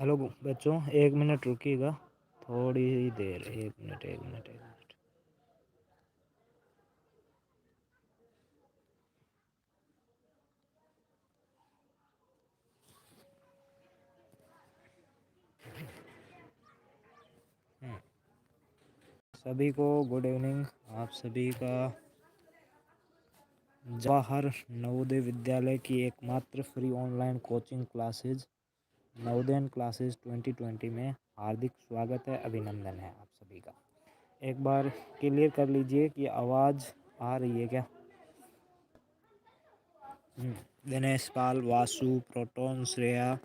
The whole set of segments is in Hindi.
हेलो बच्चों, 1 मिनट रुकिएगा। थोड़ी ही देर, 1 मिनट 1 मिनट 1 मिनट। सभी को गुड इवनिंग। आप सभी का जवाहर नवोदय विद्यालय की एकमात्र free online coaching classes Navodayan classes 2020 में हार्दिक स्वागत है, अभिनंदन है आप सभी का। एक बार क्लियर कर लीजिए कि आवाज़ आ रही है क्या। Dinesh Pal, Vasu, Proton, Shreya,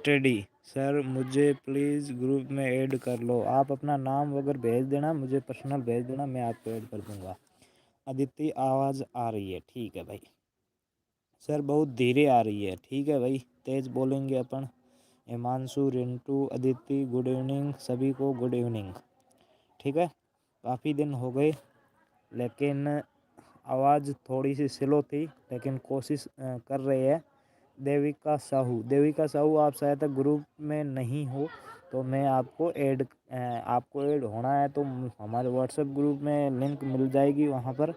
Teddy. Sir मुझे प्लीज़ ग्रुप में ऐड कर लो। आप अपना नाम वगैरह भेज देना, मुझे पर्सनल भेज देना, मैं आपको ऐड कर दूंगा। अदिति आवाज़ आ रही है, ठीक है भाई। सर बहुत धीरे आ रही है, ठीक है भाई, तेज़ बोलेंगे अपन। हिमांशु, रिंटू, अदिति गुड इवनिंग, सभी को गुड इवनिंग। ठीक है, काफ़ी दिन हो गए लेकिन आवाज़ थोड़ी सी स्लो थी, लेकिन कोशिश कर रहे हैं। देविका साहू, आप शायद तक ग्रुप में नहीं हो तो मैं आपको ऐड होना है तो हमारे व्हाट्सएप ग्रुप में लिंक मिल जाएगी वहाँ पर,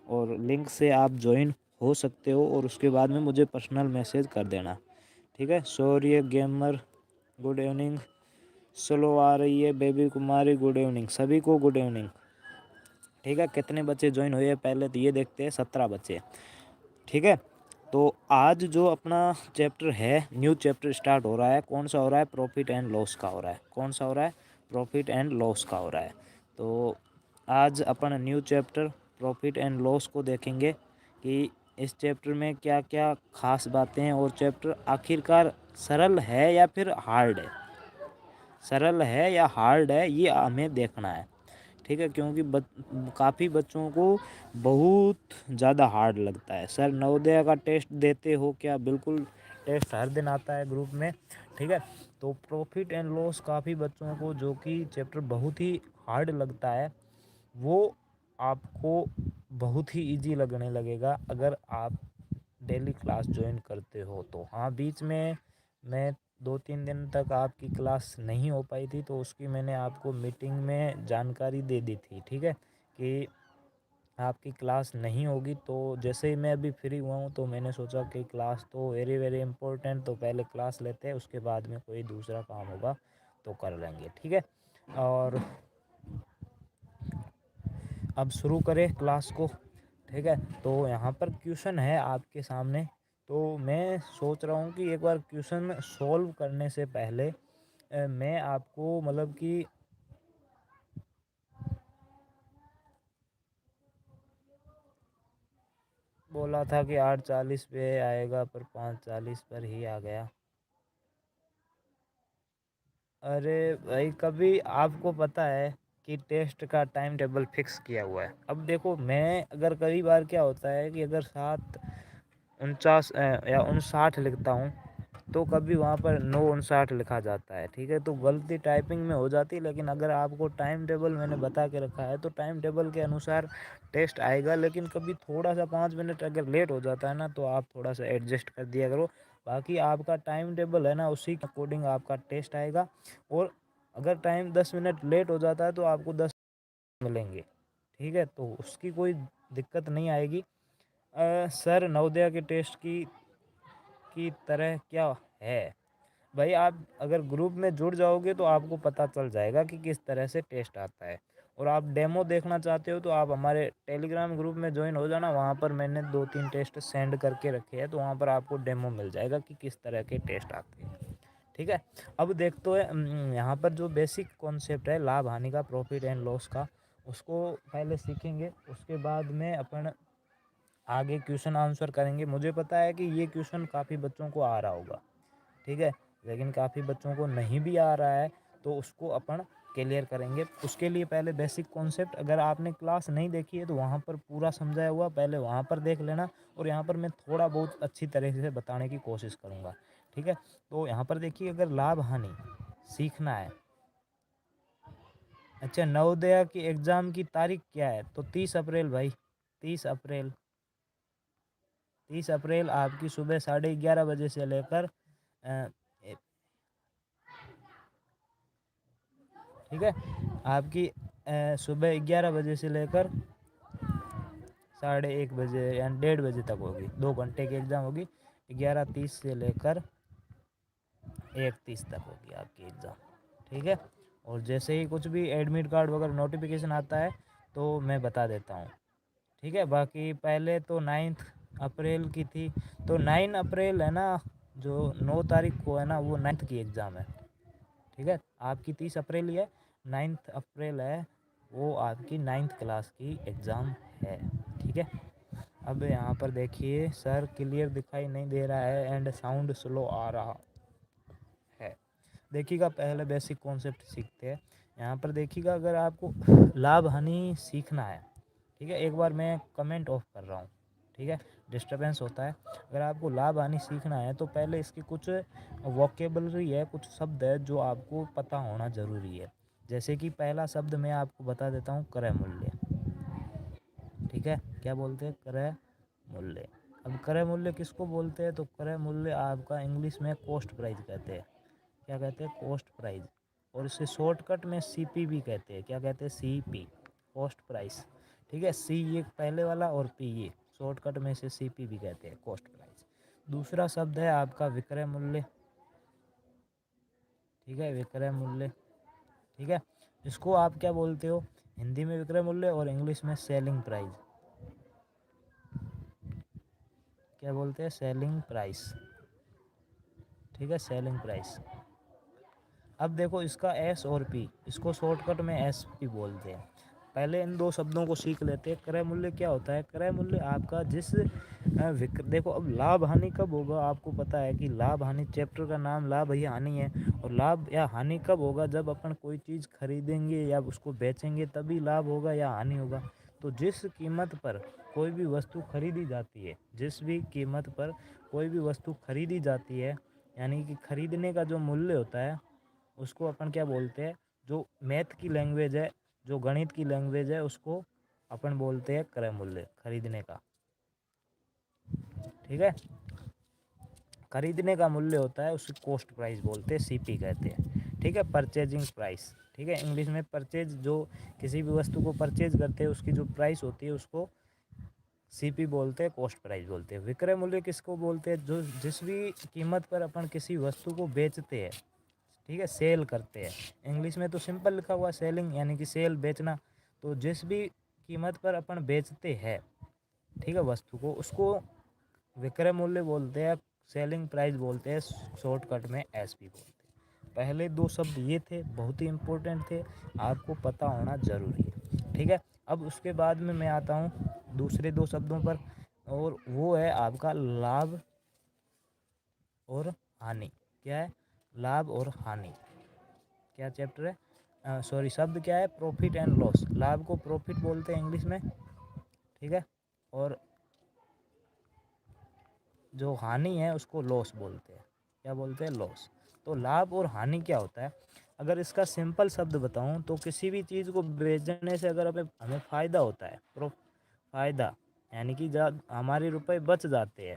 और लिंक से आप ज्वाइन हो सकते हो और उसके बाद में मुझे पर्सनल मैसेज कर देना। ठीक है। शौर्य गेमर गुड इवनिंग। स्लो आ रही है। बेबी कुमारी गुड इवनिंग, सभी को गुड इवनिंग। ठीक है, कितने बच्चे ज्वाइन हुए पहले तो ये देखते हैं। 17 बच्चे। ठीक है, तो आज जो अपना चैप्टर है, न्यू चैप्टर स्टार्ट हो रहा है। कौन सा हो रहा है? प्रॉफिट एंड लॉस का हो रहा है। कौन सा हो रहा है? प्रॉफिट एंड लॉस का हो रहा है। तो आज अपन new chapter profit and loss को देखेंगे कि इस चैप्टर में क्या क्या खास बातें हैं, और चैप्टर आखिरकार सरल है या फिर हार्ड है। सरल है या हार्ड है, ये हमें देखना है। ठीक है, क्योंकि काफ़ी बच्चों को बहुत ज़्यादा हार्ड लगता है। सर नवोदय का टेस्ट देते हो क्या? बिल्कुल, टेस्ट हर दिन आता है ग्रुप में। ठीक है, तो प्रॉफिट एंड लॉस काफ़ी बच्चों को जो कि चैप्टर बहुत ही हार्ड लगता है, वो आपको बहुत ही इजी लगने लगेगा अगर आप डेली क्लास ज्वाइन करते हो तो। हाँ, बीच में मैं 2-3 दिन तक आपकी क्लास नहीं हो पाई थी, तो उसकी मैंने आपको मीटिंग में जानकारी दे दी थी। ठीक है, कि आपकी क्लास नहीं होगी। तो जैसे ही मैं अभी फ्री हुआ हूँ तो मैंने सोचा कि क्लास तो वेरी वेरी इंपॉर्टेंट, तो पहले क्लास लेते हैं, उसके बाद में कोई दूसरा काम होगा तो कर लेंगे। ठीक है, और अब शुरू करें क्लास को। ठीक है, तो यहाँ पर क्वेश्चन है आपके सामने, तो मैं सोच रहा हूँ कि एक बार क्वेश्चन सॉल्व करने से पहले मैं आपको मतलब कि बोला था कि 8:40 पे आएगा, पर 5:40 पर ही आ गया। अरे भाई, कभी आपको पता है कि टेस्ट का टाइम टेबल फिक्स किया हुआ है। अब देखो, मैं अगर कई बार क्या होता है कि अगर 7:49 या 59 लिखता हूँ, तो कभी वहाँ पर 9:59 लिखा जाता है। ठीक है, तो गलती टाइपिंग में हो जाती है। लेकिन अगर आपको टाइम टेबल मैंने बता के रखा है तो टाइम टेबल के अनुसार टेस्ट आएगा। लेकिन कभी थोड़ा सा 5 मिनट अगर लेट हो जाता है ना, तो आप थोड़ा सा एडजस्ट कर दिया करो। बाकी आपका टाइम टेबल है ना, उसी के अकॉर्डिंग आपका टेस्ट आएगा। और अगर टाइम 10 मिनट लेट हो जाता है तो आपको 10 मिलेंगे। ठीक है, तो उसकी कोई दिक्कत नहीं आएगी। सर नवोदय के टेस्ट की तरह क्या है भाई? आप अगर ग्रुप में जुड़ जाओगे तो आपको पता चल जाएगा कि किस तरह से टेस्ट आता है। और आप डेमो देखना चाहते हो तो आप हमारे टेलीग्राम ग्रुप में ज्वाइन हो जाना। वहाँ पर मैंने 2-3 टेस्ट सेंड करके रखे हैं, तो वहाँ पर आपको डेमो मिल जाएगा कि किस तरह के टेस्ट आते हैं। ठीक है, अब देखते हैं यहाँ पर जो बेसिक कॉन्सेप्ट है लाभ हानि का, प्रॉफिट एंड लॉस का, उसको पहले सीखेंगे। उसके बाद में अपन आगे क्वेश्चन आंसर करेंगे। मुझे पता है कि ये क्वेश्चन काफ़ी बच्चों को आ रहा होगा। ठीक है, लेकिन काफ़ी बच्चों को नहीं भी आ रहा है, तो उसको अपन क्लियर करेंगे। उसके लिए पहले बेसिक कॉन्सेप्ट, अगर आपने क्लास नहीं देखी है तो वहाँ पर पूरा समझाया हुआ, पहले वहाँ पर देख लेना। और यहाँ पर मैं थोड़ा बहुत अच्छी तरीके से बताने की कोशिश करूँगा। ठीक है, तो यहाँ पर देखिए, अगर लाभ हानि सीखना है। अच्छा, नवोदय की एग्ज़ाम की तारीख क्या है? तो 30 अप्रैल भाई, 30 अप्रैल। 30 अप्रैल आपकी सुबह 11:30 बजे से लेकर ठीक है। आपकी सुबह 11 बजे से लेकर 1:30 बजे या 1:30 बजे तक होगी, 2 घंटे की एग्ज़ाम होगी। 11:30 से लेकर 1:30 तक होगी आपकी एग्ज़ाम, ठीक है। और जैसे ही कुछ भी एडमिट कार्ड वगैरह नोटिफिकेशन आता है तो मैं बता देता हूँ, ठीक है। बाकी पहले तो 9 अप्रैल की थी, तो 9 अप्रैल है ना, जो 9 तारीख को है ना, वो 9th की एग्ज़ाम है, ठीक है। आपकी 30 अप्रैल ही है, 9 अप्रैल है, वो आपकी 9th क्लास की एग्ज़ाम है, ठीक है। अब यहाँ पर देखिए सर क्लियर दिखाई नहीं दे रहा है एंड साउंड स्लो आ रहा है। देखिएगा पहले बेसिक कॉन्सेप्ट सीखते हैं। यहाँ पर देखिएगा, अगर आपको लाभ हानि सीखना है, ठीक है, एक बार मैं कमेंट ऑफ कर रहा हूँ, ठीक है, डिस्टरबेंस होता है। अगर आपको लाभ हानि सीखना है तो पहले इसकी कुछ वोकेबलरी है, कुछ शब्द है जो आपको पता होना ज़रूरी है। जैसे कि पहला शब्द मैं आपको बता देता हूँ, क्रय मूल्य, ठीक है। क्या बोलते हैं? क्रय मूल्य। अब क्रय मूल्य किसको बोलते हैं? तो क्रय मूल्य आपका इंग्लिश में कॉस्ट प्राइस कहते हैं। क्या कहते हैं? Cost price. और इसे शॉर्टकट में सीपी भी कहते हैं। क्या कहते हैं? सीपी, कॉस्ट प्राइस, ठीक है। सी ये पहले वाला और पी ये शॉर्टकट में से सीपी भी कहते हैं, कॉस्ट प्राइस। दूसरा शब्द है आपका विक्रय मूल्य, ठीक है, विक्रय मूल्य, ठीक है। इसको आप क्या बोलते हो? हिंदी में विक्रय मूल्य और इंग्लिश में सेलिंग प्राइस। क्या बोलते हैं? सेलिंग प्राइस, ठीक है, सेलिंग प्राइस। अब देखो इसका एस और पी, इसको शॉर्टकट में एस पी बोलते हैं। पहले इन दो शब्दों को सीख लेते हैं। क्रय मूल्य क्या होता है? क्रय मूल्य आपका जिस देखो अब लाभ हानि कब होगा, आपको पता है कि लाभ हानि चैप्टर का नाम लाभ या हानि है। और लाभ या हानि कब होगा? जब अपन कोई चीज़ खरीदेंगे या उसको बेचेंगे तभी लाभ होगा या हानि होगा। तो जिस कीमत पर कोई भी वस्तु खरीदी जाती है, जिस भी कीमत पर कोई भी वस्तु खरीदी जाती है, यानी कि खरीदने का जो मूल्य होता है उसको अपन क्या बोलते हैं? जो मैथ की लैंग्वेज है, जो गणित की लैंग्वेज है, उसको अपन बोलते हैं क्रय मूल्य, खरीदने का, ठीक है। खरीदने का मूल्य होता है उसे कॉस्ट प्राइस बोलते हैं, सीपी कहते हैं, ठीक है। परचेजिंग प्राइस, ठीक है, इंग्लिश में परचेज, जो किसी भी वस्तु को परचेज करते हैं उसकी जो प्राइस होती है उसको सीपी बोलते हैं, कॉस्ट प्राइस बोलते हैं। विक्रय मूल्य किसको बोलते हैं? जो जिस भी कीमत पर अपन किसी वस्तु को बेचते हैं, ठीक है, सेल करते हैं। इंग्लिश में तो सिंपल लिखा हुआ सेलिंग, यानी कि सेल, बेचना। तो जिस भी कीमत पर अपन बेचते हैं, ठीक है, वस्तु को, उसको विक्रय मूल्य बोलते हैं, सेलिंग प्राइस बोलते हैं, शॉर्टकट में एसपी बोलते हैं। पहले दो शब्द ये थे, बहुत ही इम्पोर्टेंट थे, आपको पता होना ज़रूरी है, ठीक है। अब उसके बाद में मैं आता हूँ दूसरे दो शब्दों पर, और वो है आपका लाभ और हानि। क्या है? लाभ और हानि। क्या चैप्टर है? सॉरी, शब्द क्या है? Profit and loss. लाभ को प्रॉफिट बोलते हैं इंग्लिश में, ठीक है, और जो हानि है उसको लॉस बोलते हैं। क्या बोलते हैं? लॉस। तो लाभ और हानि क्या होता है? अगर इसका सिंपल शब्द बताऊं तो किसी भी चीज़ को बेचने से अगर हमें हमें फ़ायदा होता है, फ़ायदा, यानी कि जब हमारे रुपए बच जाते हैं,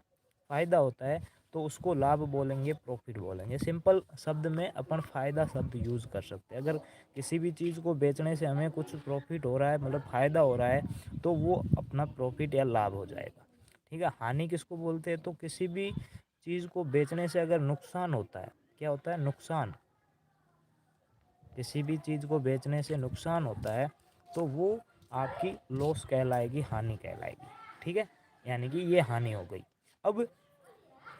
फ़ायदा होता है, तो उसको लाभ बोलेंगे, प्रॉफिट बोलेंगे। सिंपल शब्द में अपन फ़ायदा शब्द यूज़ कर सकते हैं। अगर किसी भी चीज़ को बेचने से हमें कुछ प्रॉफिट हो रहा है, मतलब फ़ायदा हो रहा है, तो वो अपना प्रॉफिट या लाभ हो जाएगा, ठीक है। हानि किसको बोलते हैं? तो किसी भी चीज़ को बेचने से अगर नुकसान होता है, क्या होता है? नुकसान। किसी भी चीज़ को बेचने से नुकसान होता है तो वो आपकी लॉस कहलाएगी, हानि कहलाएगी, ठीक है, यानी कि ये हानि हो गई। अब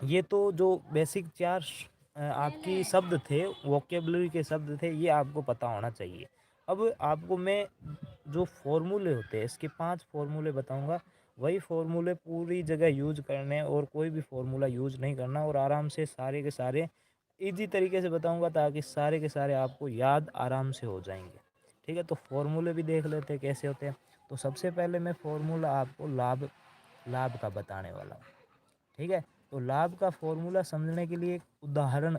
ये तो जो बेसिक चार आपकी शब्द थे, वोकेबलरी के शब्द थे, ये आपको पता होना चाहिए। अब आपको मैं जो फॉर्मूले होते हैं, इसके 5 फॉर्मूले बताऊंगा। वही फॉर्मूले पूरी जगह यूज करने, और कोई भी फॉर्मूला यूज नहीं करना, और आराम से सारे के सारे इजी तरीके से बताऊंगा ताकि सारे के सारे आपको याद आराम से हो जाएंगे, ठीक है। तो फॉर्मूले भी देख लेते हैं कैसे होते हैं। तो सबसे पहले मैं फॉर्मूला आपको लाभ लाभ का बताने वाला हूँ, ठीक है। तो लाभ का फॉर्मूला समझने के लिए एक उदाहरण,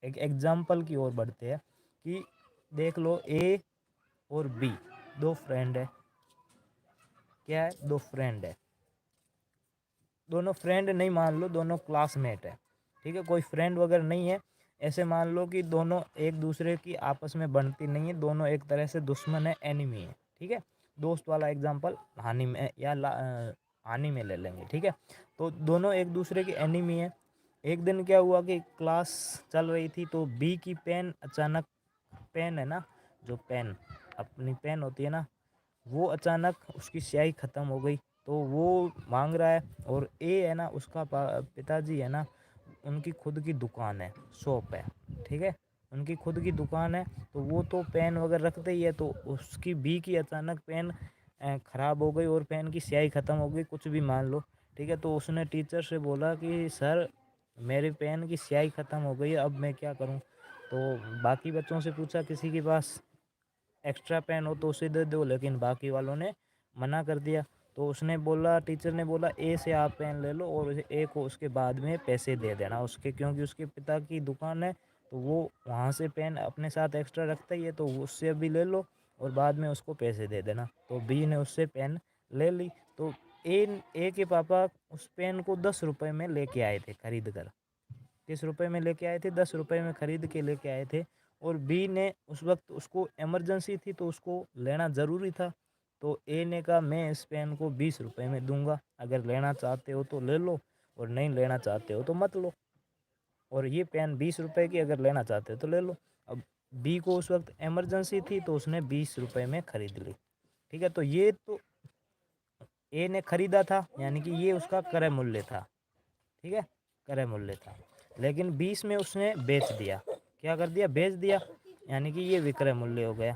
एक एग्जाम्पल की ओर बढ़ते हैं कि देख लो, ए और बी दो फ्रेंड है। क्या है? दो फ्रेंड है। दोनों फ्रेंड नहीं मान लो, दोनों क्लासमेट है, ठीक है, कोई फ्रेंड वगैरह नहीं है। ऐसे मान लो कि दोनों एक दूसरे की आपस में बनती नहीं है, दोनों एक तरह से दुश्मन है, एनिमी है, ठीक है। दोस्त वाला एग्जांपल हानि में या हानि में ले लेंगे, ठीक है। तो दोनों एक दूसरे के एनिमी है। एक दिन क्या हुआ कि क्लास चल रही थी तो बी की पेन अचानक, पेन है ना, जो पेन अपनी पेन होती है ना, वो अचानक उसकी स्याही ख़त्म हो गई, तो वो मांग रहा है। और ए है ना, उसका पिताजी है ना, उनकी खुद की दुकान है, शॉप है, ठीक है, उनकी खुद की दुकान है, तो वो तो पेन वगैरह रखते ही है। तो उसकी बी की अचानक पेन ख़राब हो गई और पेन की स्याही ख़त्म हो गई, कुछ भी मान लो, ठीक है। तो उसने टीचर से बोला कि सर मेरे पेन की स्याही ख़त्म हो गई है, अब मैं क्या करूं। तो बाकी बच्चों से पूछा किसी के पास एक्स्ट्रा पेन हो तो उसे दे दो, लेकिन बाकी वालों ने मना कर दिया। तो उसने बोला, टीचर ने बोला ए से आप पेन ले लो और ए को उसके बाद में पैसे दे देना उसके, क्योंकि उसके पिता की दुकान है तो वो वहाँ से पेन अपने साथ एक्स्ट्रा रखता ही है, तो उससे भी ले लो और बाद में उसको पैसे दे देना। तो बी ने उससे पेन ले ली। तो ए के पापा उस पेन को 10 रुपये में लेके आए थे खरीद कर। किस रुपए में लेके आए थे? 10 रुपये में खरीद के लेके आए थे। और बी ने उस वक्त, उसको इमरजेंसी थी तो उसको लेना ज़रूरी था। तो ए ने कहा मैं इस पेन को 20 रुपये में दूंगा, अगर लेना चाहते हो तो ले लो और नहीं लेना चाहते हो तो मत लो। और ये पेन 20 रुपये की, अगर लेना चाहते हो तो ले लो। अब बी को उस वक्त इमरजेंसी थी तो उसने 20 रुपये में खरीद ली, ठीक है। तो ये तो ए ने खरीदा था, यानी कि ये उसका क्रय मूल्य था, ठीक है, क्रय मूल्य था। लेकिन 20 में उसने बेच दिया। क्या कर दिया? बेच दिया, यानी कि ये विक्रय मूल्य हो गया,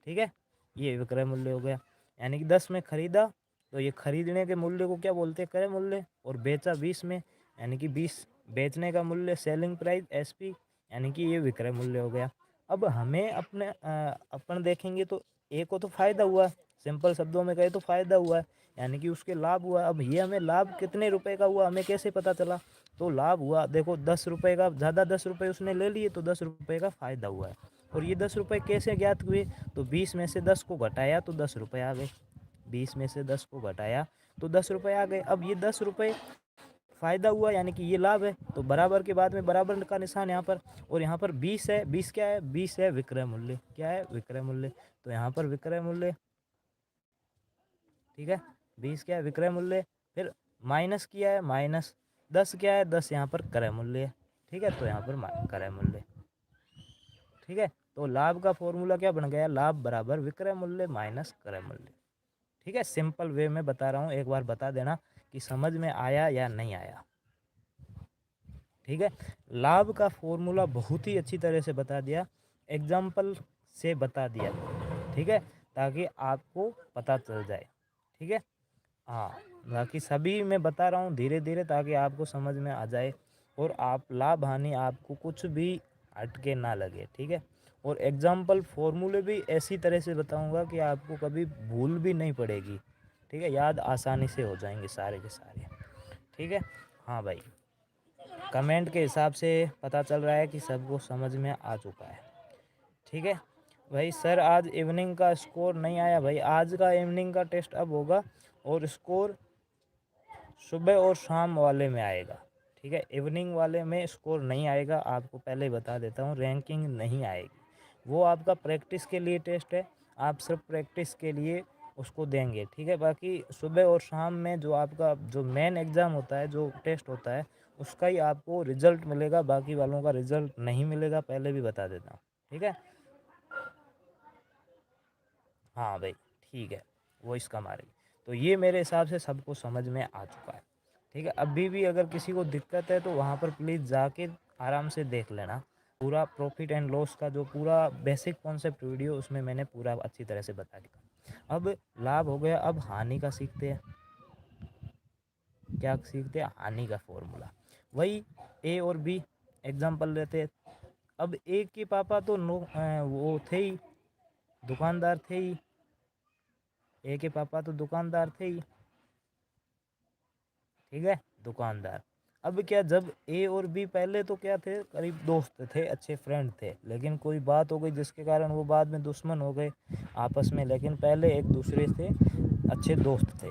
ठीक है, ये विक्रय मूल्य हो गया। यानी कि 10 में खरीदा तो ये खरीदने के मूल्य को क्या बोलते हैं? क्रय मूल्य। और बेचा 20 में, यानी कि 20 बेचने का मूल्य, सेलिंग प्राइस, एसपी, यानी कि ये विक्रय मूल्य हो गया। अब हमें अपने अपन देखेंगे तो ए को तो फ़ायदा हुआ, सिंपल शब्दों में कहे तो फ़ायदा हुआ है, यानी कि उसके लाभ हुआ। अब ये हमें लाभ कितने रुपए का हुआ हमें कैसे पता चला? तो लाभ हुआ, देखो 10 रुपये का, ज़्यादा 10 रुपये उसने ले लिए तो 10 रुपये का फ़ायदा हुआ है। और ये 10 रुपये कैसे ज्ञात हुए? तो 20 में से 10 को घटाया तो 10 रुपये आ गए, 20 में से 10 को घटाया तो 10 रुपये आ गए। अब ये 10 रुपये फ़ायदा हुआ, यानी कि ये लाभ है, तो बराबर के बाद में बराबर का निशान यहाँ पर। और यहाँ पर 20 है, 20 क्या है? 20 है विक्रय मूल्य। क्या है? विक्रय मूल्य। तो यहाँ पर विक्रय मूल्य, ठीक है, 20 क्या है? विक्रय मूल्य। फिर माइनस किया है, माइनस 10 क्या है? 10 यहाँ पर क्रय मूल्य है, ठीक है, तो यहाँ पर क्रय मूल्य, ठीक है। तो लाभ का फॉर्मूला क्या बन गया? लाभ बराबर विक्रय मूल्य माइनस क्रय मूल्य, ठीक है। सिंपल वे में बता रहा हूँ, एक बार बता देना कि समझ में आया या नहीं आया, ठीक है। लाभ का फॉर्मूला बहुत ही अच्छी तरह से बता दिया, एग्जाम्पल से बता दिया, ठीक है, ताकि आपको पता चल जाए, ठीक है। हाँ, बाकी सभी मैं बता रहा हूँ धीरे धीरे ताकि आपको समझ में आ जाए और आप लाभ हानि आपको कुछ भी हटके ना लगे, ठीक है। और एग्जाम्पल फॉर्मूले भी ऐसी तरह से बताऊंगा कि आपको कभी भूल भी नहीं पड़ेगी, ठीक है, याद आसानी से हो जाएंगे सारे के सारे, ठीक है। हाँ भाई, कमेंट के हिसाब से पता चल रहा है कि सबको समझ में आ चुका है, ठीक है। भाई सर आज इवनिंग का स्कोर नहीं आया, भाई आज का इवनिंग का टेस्ट अब होगा और स्कोर सुबह और शाम वाले में आएगा, ठीक है। इवनिंग वाले में स्कोर नहीं आएगा, आपको पहले ही बता देता हूँ, रैंकिंग नहीं आएगी। वो आपका प्रैक्टिस के लिए टेस्ट है, आप सिर्फ प्रैक्टिस के लिए उसको देंगे, ठीक है। बाकी सुबह और शाम में जो आपका जो मेन एग्ज़ाम होता है, जो टेस्ट होता है, उसका ही आपको रिज़ल्ट मिलेगा, बाकी वालों का रिज़ल्ट नहीं मिलेगा, पहले भी बता देता हूँ, ठीक है। हाँ भाई, ठीक है, वो इसका मारेगी। तो ये मेरे हिसाब से सबको समझ में आ चुका है, ठीक है। अभी भी अगर किसी को दिक्कत है तो वहाँ पर प्लीज़ जाके आराम से देख लेना, पूरा प्रॉफिट एंड लॉस का जो पूरा बेसिक कॉन्सेप्ट वीडियो, उसमें मैंने पूरा अच्छी तरह से बता दिया। अब लाभ हो गया, अब हानि का सीखते हैं। क्या सीखते हैं? हानि का फॉर्मूला। वही ए और बी एग्जाम्पल लेते हैं। अब ए के पापा तो वो थे ही, दुकानदार थे ही, ए के पापा तो दुकानदार थे ही, ठीक है, दुकानदार। अब क्या, जब ए और बी पहले तो क्या थे, करीब दोस्त थे, अच्छे फ्रेंड थे, लेकिन कोई बात हो गई जिसके कारण वो बाद में दुश्मन हो गए आपस में, लेकिन पहले एक दूसरे से अच्छे दोस्त थे।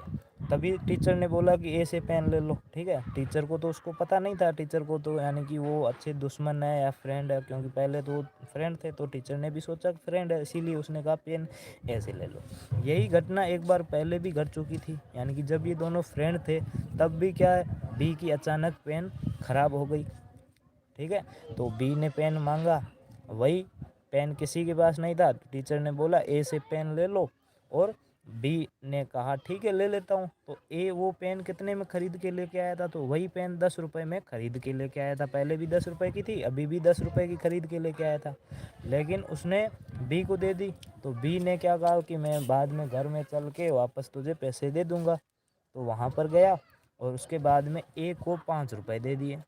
तभी टीचर ने बोला कि ए से पेन ले लो। ठीक है, टीचर को तो उसको पता नहीं था, टीचर को तो यानी कि वो अच्छे दुश्मन है या फ्रेंड है, क्योंकि पहले तो फ्रेंड थे, तो टीचर ने भी सोचा कि फ्रेंड है, इसीलिए उसने कहा पेन ए से ले लो। यही घटना एक बार पहले भी घट चुकी थी, यानी कि जब ये दोनों फ्रेंड थे तब भी क्या है, बी की अचानक पेन ख़राब हो गई। ठीक है, तो बी ने पेन मांगा, वही पेन किसी के पास नहीं था, टीचर ने बोला ए से पेन ले लो, और बी ने कहा ठीक है ले लेता हूँ। तो ए वो पेन कितने में ख़रीद के लेके आया था, तो वही पेन 10 रुपये में ख़रीद के लेके आया था। पहले भी 10 रुपये की थी, अभी भी 10 रुपये की ख़रीद के लेके आया था, लेकिन उसने बी को दे दी। तो बी ने क्या कहा कि मैं बाद में घर में चल के वापस तुझे पैसे दे दूँगा। तो वहाँ पर गया और उसके बाद में ए को 5 रुपये दे दिए।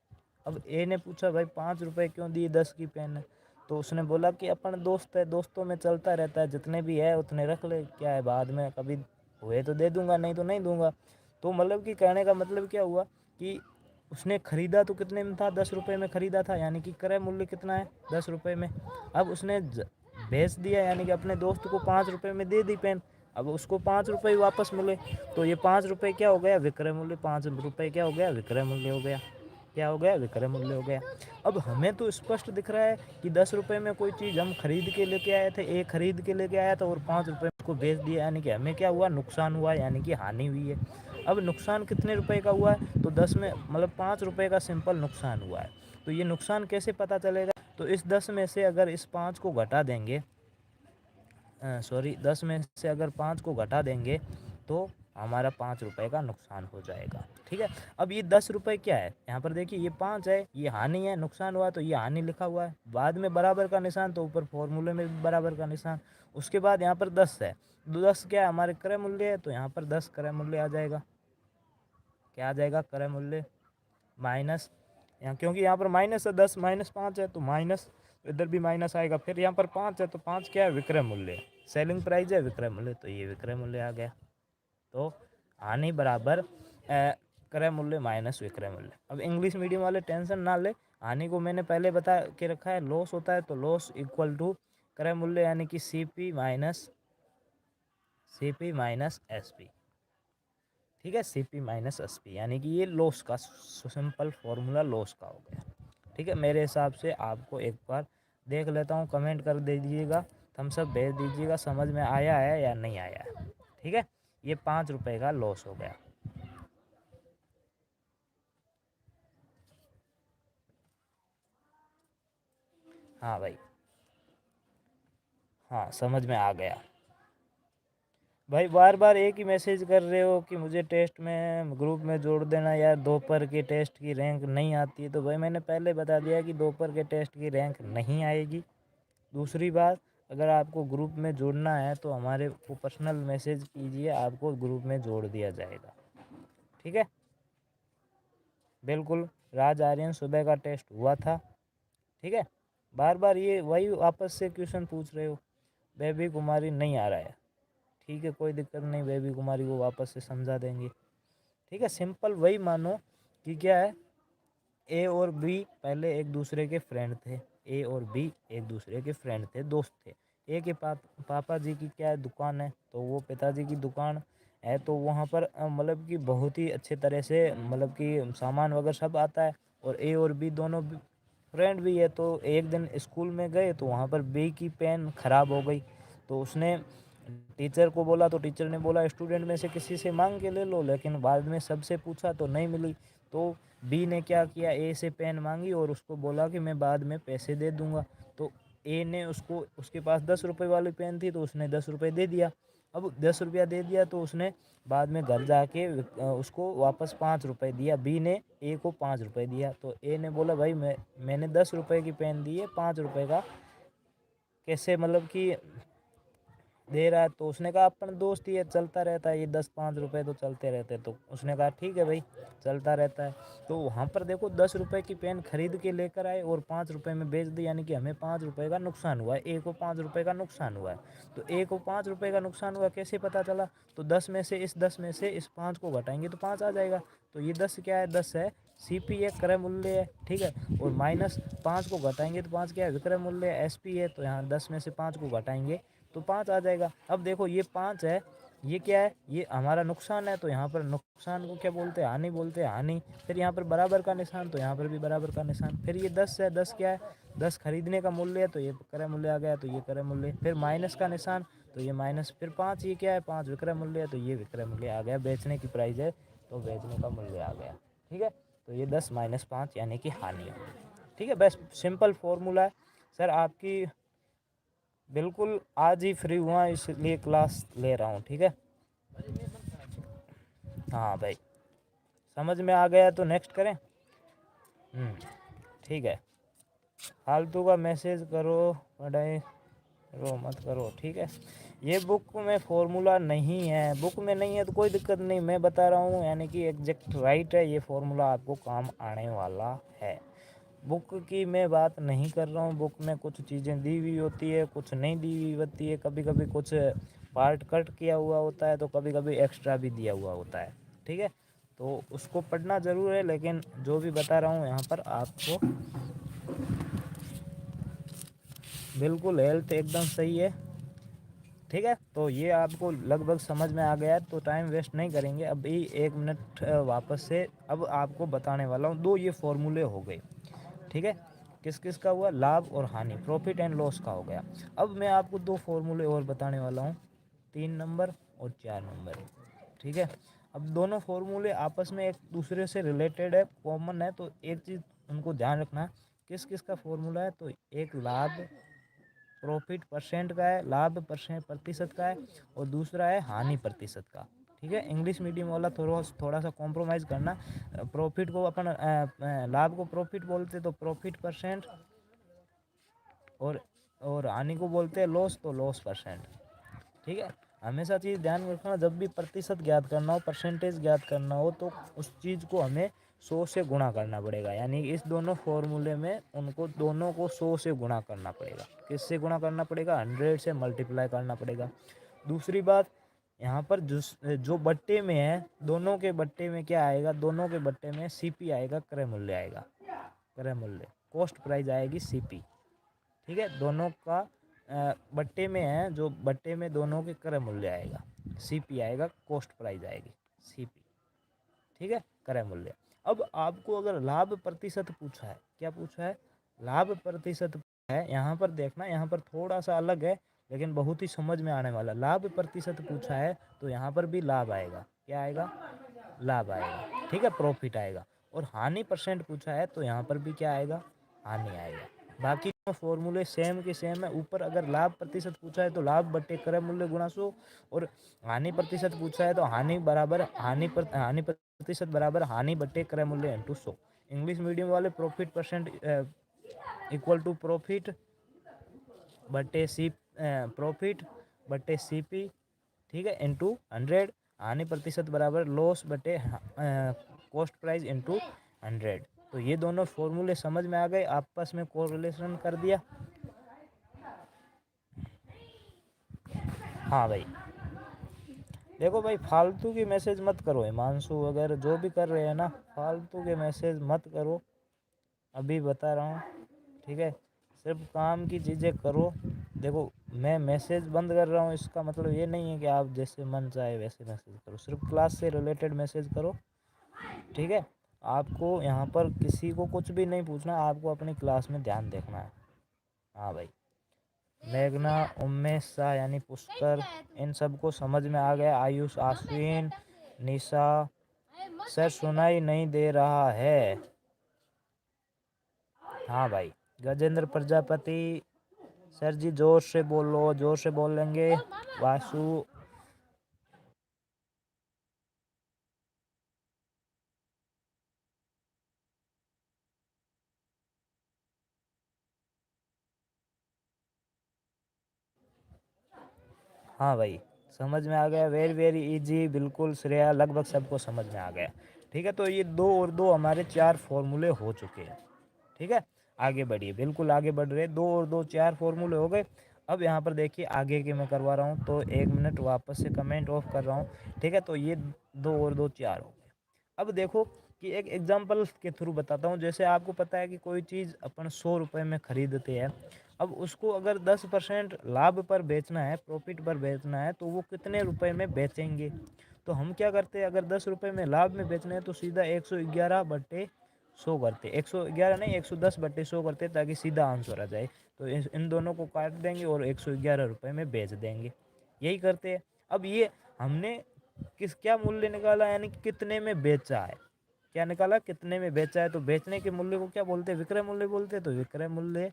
अब ए ने पूछा भाई 5 रुपये क्यों दिए, 10 की पेन है। तो उसने बोला कि अपन दोस्त है, दोस्तों में चलता रहता है, जितने भी है उतने रख ले, क्या है बाद में कभी हुए तो दे दूंगा, नहीं तो नहीं दूंगा। तो मतलब कि कहने का मतलब क्या हुआ कि उसने ख़रीदा तो कितने में था, 10 रुपये में ख़रीदा था, यानी कि क्रय मूल्य कितना है, 10 रुपये में। अब उसने बेच दिया, यानी कि अपने दोस्त को 5 रुपये में दे दी पेन। अब उसको 5 रुपये वापस मिले, तो ये 5 रुपये क्या हो गया, विक्रय मूल्य। 5 रुपये क्या हो गया, विक्रय मूल्य हो गया। क्या हो गया, विक्रय मूल्य हो गया। अब हमें तो स्पष्ट दिख रहा है कि 10 रुपये में कोई चीज़ हम खरीद के लेके आए थे, एक खरीद के लेके आया था और 5 रुपये में उसको बेच दिया, यानी कि हमें क्या हुआ, नुकसान हुआ, यानी कि हानि हुई है। अब नुकसान कितने रुपए का हुआ है, तो 10 में मतलब 5 रुपये का सिंपल नुकसान हुआ है। तो ये नुकसान कैसे पता चलेगा, तो इस 10 में से अगर इस 5 को घटा देंगे, सॉरी 10 में से अगर 5 को घटा देंगे तो हमारा 5 रुपये का नुकसान हो जाएगा। ठीक है, अब ये 10 रुपये क्या है, यहाँ पर देखिए ये 5 है, ये हानि है, नुकसान हुआ तो ये हानि लिखा हुआ है, बाद में बराबर का निशान, तो ऊपर फॉर्मूले में भी बराबर का निशान। उसके बाद यहाँ पर 10 है, 10 क्या है, हमारे क्रय मूल्य है, तो यहाँ पर 10 क्रय मूल्य आ जाएगा। क्या आ जाएगा, क्रय मूल्य माइनस, यहाँ क्योंकि यहाँ पर माइनस है, 10 माइनस 5 है तो माइनस, इधर भी माइनस आएगा। फिर यहाँ पर 5 है तो 5 क्या है, विक्रय मूल्य, सेलिंग प्राइस है, विक्रय मूल्य, तो ये विक्रय मूल्य आ गया। तो हानि बराबर क्रय मूल्य माइनस विक्रय मूल्य। अब इंग्लिश मीडियम वाले टेंशन ना ले, हानि को मैंने पहले बता के रखा है, लॉस होता है तो लॉस इक्वल टू क्रय मूल्य, यानी कि C P minus S P. ठीक है, C P minus S P, यानी कि ये लॉस का सिंपल फॉर्मूला लॉस का हो गया। ठीक है, मेरे हिसाब से आपको एक बार देख लेता हूँ, कमेंट कर दीजिएगा, थम्स अप भेज दीजिएगा, समझ में आया है या नहीं आया है। ठीक है, ये 5 रुपये का लॉस हो गया। हाँ भाई, हाँ समझ में आ गया। भाई बार बार एक ही मैसेज कर रहे हो कि मुझे टेस्ट में ग्रुप में जोड़ देना, यार दोपहर के टेस्ट की रैंक नहीं आती है। तो भाई मैंने पहले बता दिया कि दोपहर के टेस्ट की रैंक नहीं आएगी। दूसरी बात, अगर आपको ग्रुप में जोड़ना है तो हमारे को पर्सनल मैसेज कीजिए, आपको ग्रुप में जोड़ दिया जाएगा। ठीक है, बिल्कुल। राज आर्यन सुबह का टेस्ट हुआ था। ठीक है, बार बार ये वही वापस से क्वेश्चन पूछ रहे हो, बेबी कुमारी नहीं आ रहा है। ठीक है, कोई दिक्कत नहीं, बेबी कुमारी को वापस से समझा देंगे। ठीक है, सिंपल वही मानो कि क्या है, ए और बी पहले एक दूसरे के फ्रेंड थे। ए और बी एक दूसरे के फ्रेंड थे, दोस्त थे। ए के पापा जी की क्या दुकान है, तो वो पिताजी की दुकान है, तो वहाँ पर मतलब कि बहुत ही अच्छे तरह से मतलब कि सामान वगैरह सब आता है। और ए और बी दोनों फ्रेंड भी है। तो एक दिन स्कूल में गए तो वहाँ पर बी की पेन ख़राब हो गई, तो उसने टीचर को बोला, तो टीचर ने बोला स्टूडेंट में से किसी से मांग के ले लो, लेकिन बाद में सबसे पूछा तो नहीं मिली। तो बी ने क्या किया, ए से पेन मांगी और उसको बोला कि मैं बाद में पैसे दे दूंगा। तो ए ने उसको, उसके पास 10 रुपये वाली पेन थी, तो उसने 10 रुपये दे दिया। अब 10 रुपया दे दिया तो उसने बाद में घर जाके उसको वापस 5 रुपये दिया। बी ने ए को 5 रुपये दिया। तो ए ने बोला भाई मैंने 10 रुपये की पेन दी है, 5 रुपये का कैसे मतलब कि दे रहा है। तो उसने कहा अपन दोस्त ही है, चलता रहता है, ये 10-5 रुपये तो चलते रहते हैं। तो उसने कहा ठीक है भाई, चलता रहता है। तो वहाँ पर देखो 10 रुपये की पेन खरीद के लेकर आए और 5 रुपये में बेच दी, यानी कि हमें 5 रुपये का नुकसान हुआ है, ए को 5 रुपये का नुकसान हुआ है। तो ए को 5 रुपये का नुकसान हुआ, कैसे पता चला, तो 10 में से इस 5 को घटाएंगे तो 5 आ जाएगा। तो ये 10 क्या है, 10 है सी पी है, क्रय मूल्य है। ठीक है, और माइनस 5 को घटाएंगे तो 5 क्या है, विक्रय मूल्य है, एस पी है। तो यहाँ 10 में से 5 को घटाएंगे तो 5 आ जाएगा। अब देखो ये 5 है, ये क्या है, ये हमारा नुकसान है, तो यहाँ पर नुकसान को क्या बोलते हैं, हानि बोलते हैं, हानि। फिर यहाँ पर बराबर का निशान, तो यहाँ पर भी बराबर का निशान। फिर ये 10 है, 10 क्या है, 10 खरीदने का मूल्य है, तो ये क्रय मूल्य आ गया, तो ये क्रय मूल्य। फिर माइनस का निशान, तो ये माइनस। फिर 5 ये क्या है, 5 विक्रय मूल्य है, तो ये विक्रय मूल्य आ गया। बेचने की प्राइस है, तो बेचने का मूल्य आ गया। ठीक है, तो ये 10 माइनस 5 यानी कि हानि। ठीक है, बस सिंपल फॉर्मूला है सर। आपकी बिल्कुल आज ही फ्री हुआ, इसलिए क्लास ले रहा हूँ। ठीक है, हाँ भाई, समझ में आ गया तो नेक्स्ट करें। ठीक है, फालतू का मैसेज करो, पढ़ाई करो मत करो। ठीक है, ये बुक में फॉर्मूला नहीं है, बुक में नहीं है तो कोई दिक्कत नहीं, मैं बता रहा हूँ, यानी कि एग्जैक्ट राइट है। ये फॉर्मूला आपको काम आने वाला है। बुक की मैं बात नहीं कर रहा हूँ, बुक में कुछ चीज़ें दी हुई होती है, कुछ नहीं दी हुई होती है, कभी कभी कुछ पार्ट कट किया हुआ होता है, तो कभी कभी एक्स्ट्रा भी दिया हुआ होता है। ठीक है, तो उसको पढ़ना ज़रूर है, लेकिन जो भी बता रहा हूँ यहाँ पर आपको बिल्कुल हेल्थ एकदम सही है। ठीक है, तो ये आपको लगभग समझ में आ गया है, तो टाइम वेस्ट नहीं करेंगे। अभी 1 मिनट वापस से अब आपको बताने वाला हूँ। 2 ये फॉर्मूले हो गए। ठीक है, किस किस का हुआ, लाभ और हानि, प्रॉफिट एंड लॉस का हो गया। अब मैं आपको 2 फॉर्मूले और बताने वाला हूँ, 3 नंबर और 4 नंबर। ठीक है, अब दोनों फॉर्मूले आपस में एक दूसरे से रिलेटेड है, कॉमन है, तो एक चीज़ उनको ध्यान रखना, किस किस का फॉर्मूला है। तो एक लाभ प्रॉफिट परसेंट का है, लाभ परसेंट प्रतिशत का है, और दूसरा है हानि प्रतिशत का। ठीक है, इंग्लिश मीडियम वाला थोड़ा सा कॉम्प्रोमाइज़ करना। प्रॉफिट को अपन लाभ को प्रॉफिट बोलते तो प्रॉफिट परसेंट, और हानि को बोलते हैं लॉस, तो लॉस परसेंट। ठीक है, हमेशा चीज़ ध्यान रखना, जब भी प्रतिशत ज्ञात करना हो, परसेंटेज ज्ञात करना हो, तो उस चीज़ को हमें 100 से गुणा करना पड़ेगा। यानी इस दोनों फॉर्मूले में उनको दोनों को 100 से गुणा करना पड़ेगा। किससे गुणा करना पड़ेगा, 100 से मल्टीप्लाई करना पड़ेगा। दूसरी बात, यहाँ पर जो बट्टे में है, दोनों के बट्टे में क्या आएगा, दोनों के बट्टे में सीपी आएगा, क्रय मूल्य आएगा। क्रय मूल्य, कॉस्ट प्राइस आएगी सीपी। ठीक है, दोनों का बट्टे में है, जो बट्टे में दोनों के क्रय मूल्य आएगा, सीपी आएगा, कॉस्ट प्राइस आएगी सीपी। ठीक है, क्रय मूल्य। अब आपको अगर लाभ प्रतिशत पूछा है, क्या पूछा है, लाभ प्रतिशत है, यहाँ पर देखना, यहाँ पर थोड़ा सा अलग है, लेकिन बहुत ही समझ में आने वाला। लाभ प्रतिशत पूछा है, तो यहाँ पर भी लाभ आएगा, क्या आएगा, लाभ आएगा। ठीक है, प्रॉफिट आएगा। और हानि परसेंट पूछा है, तो यहाँ पर भी क्या आएगा, हानि आएगा। बाकी फॉर्मूले सेम के सेम है। ऊपर अगर लाभ प्रतिशत पूछा है, तो लाभ बट्टे क्रय मूल्य गुणा 100, और हानि प्रतिशत पूछा है, तो हानि प्रतिशत बराबर हानि बट्टे क्रय मूल्य इंटू 100। इंग्लिश मीडियम वाले profit percent equal to profit बट्टे प्रॉफिट बट्टे सीपी। ठीक है, इंटू 100। हानि प्रतिशत बराबर लॉस बटे कॉस्ट प्राइस इंटू 100। तो ये दोनों फॉर्मूले समझ में आ गए, आपस में कोरिलेशन कर दिया। हाँ भाई, देखो भाई, फालतू की मैसेज मत करो, हिमांशु वगैरह जो भी कर रहे हैं ना, फालतू के मैसेज मत करो, अभी बता रहा हूँ। ठीक है, सिर्फ काम की चीज़ें करो। देखो, मैं मैसेज बंद कर रहा हूँ, इसका मतलब ये नहीं है कि आप जैसे मन चाहे वैसे मैसेज करो, सिर्फ क्लास से रिलेटेड मैसेज करो। ठीक है, आपको यहाँ पर किसी को कुछ भी नहीं पूछना, आपको अपनी क्लास में ध्यान देखना है। हाँ भाई, मेघना, उमेश शाह यानी पुष्कर, इन सबको समझ में आ गया। आयुष, आश्विन, निशा, सर सुनाई नहीं दे रहा है। हाँ भाई, गजेंद्र प्रजापति, सर जी जोर से बोलो, जोर से बोलेंगे। वासु, हाँ भाई, समझ में आ गया, वेरी वेरी इजी, बिल्कुल श्रेया, लगभग सबको समझ में आ गया। ठीक है, तो ये 2 और 2 हमारे 4 फॉर्मूले हो चुके हैं। ठीक है, आगे बढ़िए, बिल्कुल आगे बढ़ रहे, 2 और 2 4 फॉर्मूले हो गए। अब यहाँ पर देखिए आगे के मैं करवा रहा हूँ, तो 1 मिनट वापस से कमेंट ऑफ कर रहा हूँ। ठीक है, तो ये 2 और 2 4 हो गए। अब देखो कि एक एग्जांपल के थ्रू बताता हूँ। जैसे आपको पता है कि कोई चीज़ अपन 100 रुपये में ख़रीदते हैं। अब उसको अगर 10% लाभ पर बेचना है, प्रॉफिट पर बेचना है, तो वो कितने रुपए में बेचेंगे? तो हम क्या करते हैं, अगर 10 रुपये में लाभ में बेचना है तो सीधा 111/100 करते, 111 नहीं 110/100 करते, ताकि सीधा आंसर आ जाए। तो इन दोनों को काट देंगे और 111 रुपये में बेच देंगे, यही करते हैं। अब ये हमने क्या मूल्य निकाला, यानी कि कितने में बेचा है, क्या निकाला, कितने में बेचा है। तो बेचने के मूल्य को क्या बोलते हैं, विक्रय मूल्य बोलते हैं। तो विक्रय मूल्य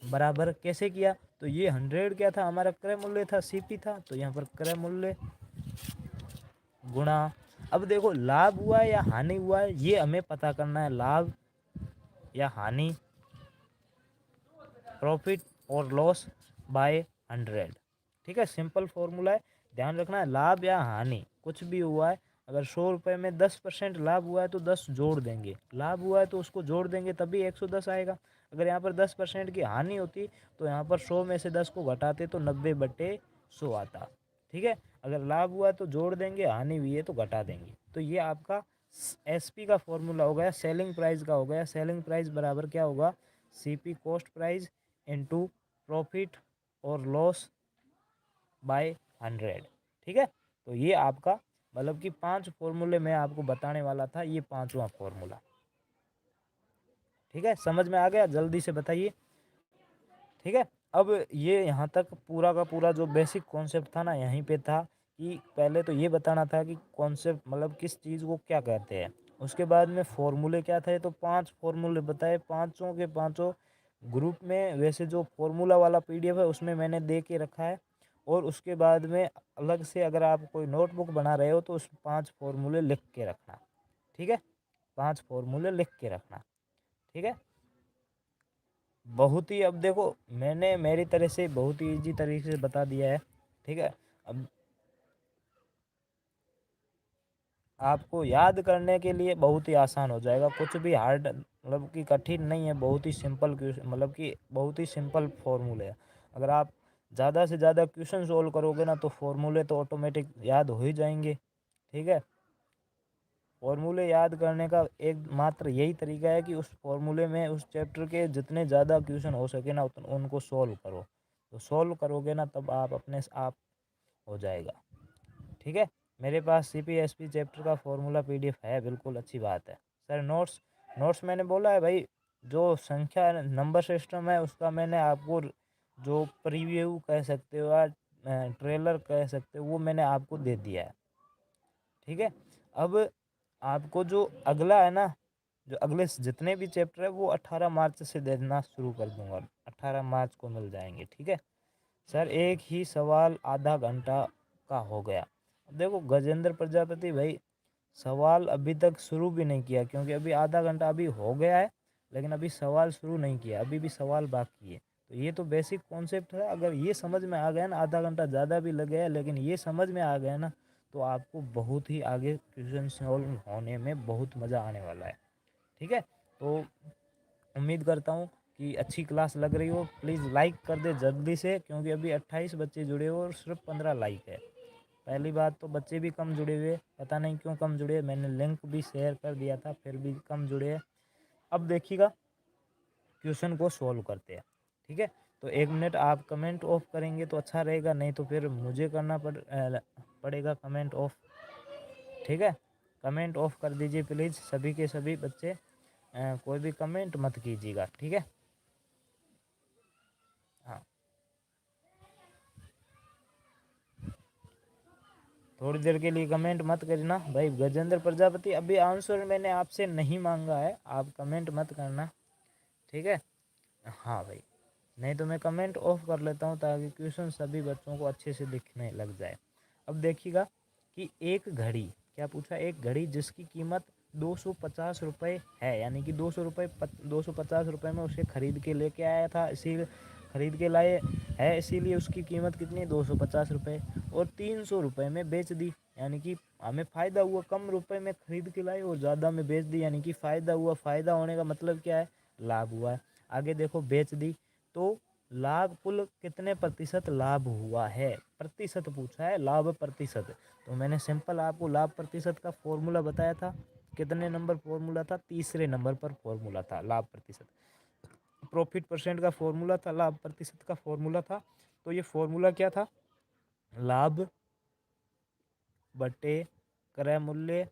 बराबर कैसे किया, तो ये 100 क्या था, हमारा क्रय मूल्य था, सीपी था, तो यहाँ पर क्रय मूल्य गुणा, अब देखो लाभ हुआ है या हानि हुआ है, ये हमें पता करना है, लाभ या हानि, प्रॉफिट और लॉस बाय 100। ठीक है, सिंपल फॉर्मूला है, ध्यान रखना है। लाभ या हानि कुछ भी हुआ है, अगर 100 रुपये में 10% लाभ हुआ है तो 10 जोड़ देंगे, लाभ हुआ है तो उसको जोड़ देंगे, तभी 110 आएगा। अगर यहाँ पर 10% की हानि होती तो यहाँ पर 100 में से 10 को घटाते तो 90/100 आता। ठीक है, अगर लाभ हुआ है तो जोड़ देंगे, हानि हुई है तो घटा देंगे। तो ये आपका एसपी का फॉर्मूला हो गया, सेलिंग प्राइस का हो गया। सेलिंग प्राइस बराबर क्या होगा, CP cost price into profit और लॉस बाय 100। ठीक है, तो ये आपका मतलब कि 5 फॉर्मूले मैं आपको बताने वाला था, ये 5वां फॉर्मूला। ठीक है, समझ में आ गया, जल्दी से बताइए। ठीक है, अब ये यहाँ तक पूरा का पूरा जो बेसिक कॉन्सेप्ट था ना, यहीं पे था कि पहले तो ये बताना था कि कॉन्सेप्ट मतलब किस चीज़ को क्या कहते हैं। उसके बाद में फॉर्मूले क्या थे, तो 5 फॉर्मूले बताए, पाँचों के पाँचों ग्रुप में। वैसे जो फॉर्मूला वाला पीडीएफ है उसमें मैंने दे के रखा है, और उसके बाद में अलग से अगर आप कोई नोटबुक बना रहे हो तो उस 5 फॉर्मूले लिख के रखना। ठीक है, 5 फॉर्मूले लिख के रखना। ठीक है, बहुत ही, अब देखो मैंने मेरी तरह से बहुत ही ईजी तरीके से बता दिया है। ठीक है, अब आपको याद करने के लिए बहुत ही आसान हो जाएगा, कुछ भी हार्ड मतलब कि कठिन नहीं है, बहुत ही सिंपल क्वेश्चन, मतलब कि बहुत ही सिंपल फॉर्मूले है। अगर आप ज़्यादा से ज़्यादा क्वेश्चन सोल्व करोगे ना तो फॉर्मूले तो ऑटोमेटिक याद हो ही जाएंगे। ठीक है, फॉर्मूले याद करने का एक मात्र यही तरीका है कि उस फॉर्मूले में उस चैप्टर के जितने ज़्यादा क्वेश्चन हो सके ना उनको सॉल्व करो। तो सॉल्व करोगे ना तब आप अपने आप हो जाएगा। ठीक है, मेरे पास सीपीएसपी चैप्टर का फॉर्मूला पीडीएफ है, बिल्कुल अच्छी बात है। सर नोट्स, नोट्स मैंने बोला है भाई, जो संख्या नंबर सिस्टम है उसका मैंने आपको जो प्रीव्यू कह सकते हो या ट्रेलर कह सकते हो वो मैंने आपको दे दिया है। ठीक है, अब आपको जो अगला है ना, जो अगले जितने भी चैप्टर है वो 18 मार्च से देना शुरू कर दूंगा, 18 मार्च को मिल जाएंगे। ठीक है सर, एक ही सवाल आधा घंटा का हो गया। देखो गजेंद्र प्रजापति भाई, सवाल अभी तक शुरू भी नहीं किया, क्योंकि अभी आधा घंटा अभी हो गया है, लेकिन अभी सवाल शुरू नहीं किया, अभी भी सवाल बाकी है। तो ये तो बेसिक कॉन्सेप्ट है, अगर ये समझ में आ गया ना, आधा घंटा ज़्यादा भी लग गया लेकिन ये समझ में आ गया ना, तो आपको बहुत ही आगे क्वेश्चन सॉल्व होने में बहुत मज़ा आने वाला है। ठीक है, तो उम्मीद करता हूँ कि अच्छी क्लास लग रही हो। प्लीज़ लाइक कर दे जल्दी से, क्योंकि अभी 28 बच्चे जुड़े हो और सिर्फ 15 लाइक है। पहली बात तो बच्चे भी कम जुड़े हुए, पता नहीं क्यों कम जुड़े, मैंने लिंक भी शेयर कर दिया था फिर भी कम जुड़े हैं। अब देखिएगा क्वेश्चन को सॉल्व करते हैं। ठीक है, तो 1 मिनट आप कमेंट ऑफ करेंगे तो अच्छा रहेगा, नहीं तो फिर मुझे करना पड़ेगा कमेंट ऑफ। ठीक है, कमेंट ऑफ कर दीजिए प्लीज़, सभी के सभी बच्चे, कोई भी कमेंट मत कीजिएगा। ठीक है, हाँ, थोड़ी देर के लिए कमेंट मत करना भाई। गजेंद्र प्रजापति, अभी आंसर मैंने आपसे नहीं मांगा है, आप कमेंट मत करना। ठीक है, हाँ भाई, नहीं तो मैं कमेंट ऑफ कर लेता हूँ ताकि क्वेश्चन सभी बच्चों को अच्छे से दिखने लग जाए। अब देखिएगा कि एक घड़ी, क्या पूछा, एक घड़ी जिसकी कीमत 250 रुपये है, यानी कि 250 रुपये में उसे खरीद के लेके आया था, इसी खरीद के लाए है, इसीलिए उसकी कीमत कितनी, 250 रुपये, और 300 रुपये में बेच दी, यानी कि हमें फ़ायदा हुआ। कम रुपए में खरीद के लाए और ज़्यादा में बेच दी, यानी कि फ़ायदा हुआ। फ़ायदा होने का मतलब क्या है, लाभ हुआ है। आगे देखो, बेच दी तो लाभ, कुल कितने प्रतिशत लाभ हुआ है, प्रतिशत पूछा है, लाभ प्रतिशत। तो मैंने सिंपल आपको लाभ प्रतिशत का फॉर्मूला बताया था, कितने नंबर फॉर्मूला था, तीसरे नंबर पर फॉर्मूला था लाभ प्रतिशत। प्रॉफिट परसेंट का फॉर्मूला था, लाभ प्रतिशत का फॉर्मूला था। तो ये फॉर्मूला क्या था? लाभ बटे क्रय मूल्य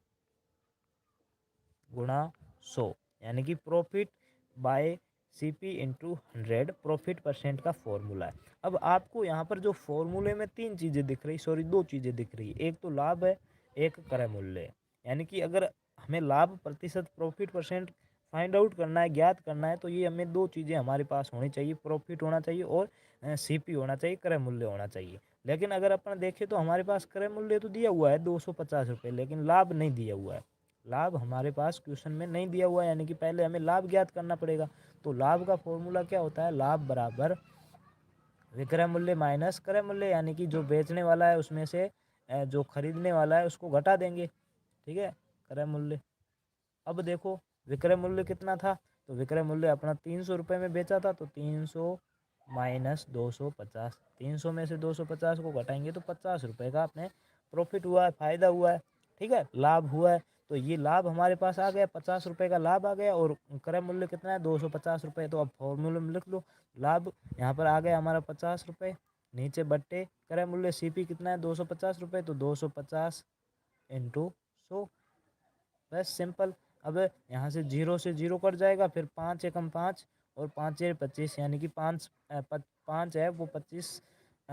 गुणा 100, यानी कि profit by CP into 100 profit percent का फॉर्मूला है। अब आपको यहाँ पर जो फॉर्मूले में तीन चीज़ें दिख रही, सॉरी दो चीज़ें दिख रही है, एक तो लाभ है, एक क्रय मूल्य है। यानी कि अगर हमें लाभ प्रतिशत प्रॉफिट परसेंट फाइंड आउट करना है, ज्ञात करना है, तो ये हमें दो चीज़ें हमारे पास होनी चाहिए, प्रॉफिट होना चाहिए और सीपी होना चाहिए, क्रय मूल्य होना चाहिए। लेकिन अगर अपन देखें तो हमारे पास क्रय मूल्य तो दिया हुआ है 250 रुपये, लेकिन लाभ नहीं दिया हुआ है। लाभ हमारे पास क्वेश्चन में नहीं दिया हुआ है, यानी कि पहले हमें लाभ ज्ञात करना पड़ेगा। तो लाभ का फॉर्मूला क्या होता है? लाभ बराबर विक्रय मूल्य माइनस क्रय मूल्य, यानी कि जो बेचने वाला है उसमें से जो खरीदने वाला है उसको घटा देंगे, ठीक है, क्रय मूल्य। अब देखो विक्रय मूल्य कितना था, तो विक्रय मूल्य अपना 300 रुपये में बेचा था, तो 300 माइनस 250, 300 में से 250 को घटाएंगे तो 50 रुपये का अपने प्रॉफिट हुआ है, फ़ायदा हुआ है, ठीक है, लाभ हुआ है। तो ये लाभ हमारे पास आ गया, 50 रुपये का लाभ आ गया, और क्रय मूल्य कितना है? 250 रुपये। तो अब फॉर्मूले में लिख लो, लाभ यहाँ पर आ गया हमारा 50 रुपये, नीचे बट्टे क्रय मूल्य सीपी कितना है? 250 रुपये, तो 250 इंटू 100, बस सिंपल। अब यहाँ से जीरो से जीरो कट जाएगा, फिर 5 एकम 5 और 5 ये 25, यानी कि 5 है वो 25,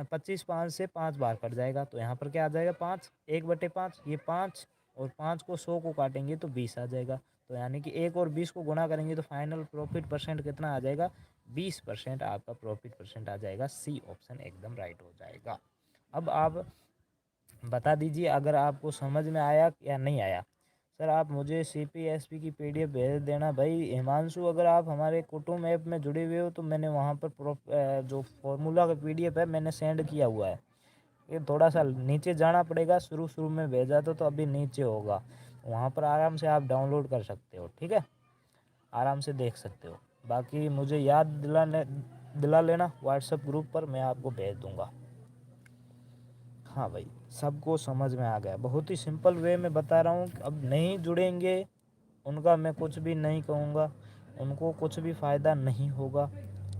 25 5 से 5 बार कट जाएगा, तो यहाँ पर क्या आ जाएगा? 5, 1/5, ये 5 और 5 को 100 को काटेंगे तो 20 आ जाएगा। तो यानी कि 1 और 20 को गुणा करेंगे तो फाइनल प्रॉफिट परसेंट कितना आ जाएगा? 20% आपका प्रॉफिट परसेंट आ जाएगा। सी ऑप्शन एकदम राइट हो जाएगा। अब आप बता दीजिए अगर आपको समझ में आया या नहीं आया। सर आप मुझे CPSP की PDF भेज देना। भाई हिमांशु, अगर आप हमारे कुटुंब ऐप में जुड़े हुए हो तो मैंने वहाँ पर जो फॉर्मूला का PDF है मैंने सेंड किया हुआ है। ये थोड़ा सा नीचे जाना पड़ेगा, शुरू शुरू में भेजा तो अभी नीचे होगा, वहाँ पर आराम से आप डाउनलोड कर सकते हो, ठीक है, आराम से देख सकते हो। बाकी मुझे याद दिला लेना व्हाट्सएप ग्रुप पर, मैं आपको भेज दूँगा। हाँ भाई, सबको समझ में आ गया, बहुत ही सिंपल वे में बता रहा हूँ। अब नहीं जुड़ेंगे उनका मैं कुछ भी नहीं कहूँगा, उनको कुछ भी फ़ायदा नहीं होगा,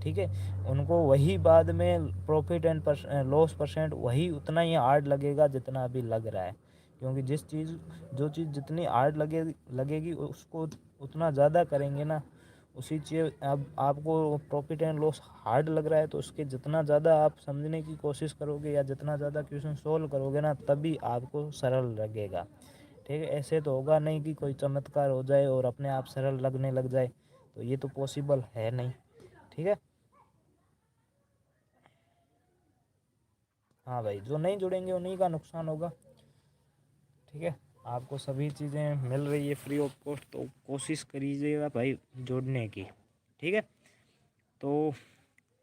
ठीक है। उनको वही बाद में प्रॉफिट एंड लॉस परसेंट वही उतना ही हार्ड लगेगा जितना अभी लग रहा है, क्योंकि जो चीज़ जितनी हार्ड लगेगी उसको उतना ज़्यादा करेंगे ना। उसी चीज़ अब आपको प्रॉफिट एंड लॉस हार्ड लग रहा है तो उसके जितना ज़्यादा आप समझने की कोशिश करोगे या जितना ज़्यादा क्वेश्चन सोल्व करोगे ना, तभी आपको सरल लगेगा, ठीक है। ऐसे तो होगा नहीं कि कोई चमत्कार हो जाए और अपने आप सरल लगने लग जाए, तो ये तो पॉसिबल है नहीं, ठीक है। हाँ भाई, जो नहीं जुड़ेंगे उन्हीं का नुकसान होगा, ठीक है। आपको सभी चीज़ें मिल रही है फ्री ऑफ कॉस्ट, तो कोशिश करिएगा भाई जुड़ने की, ठीक है। तो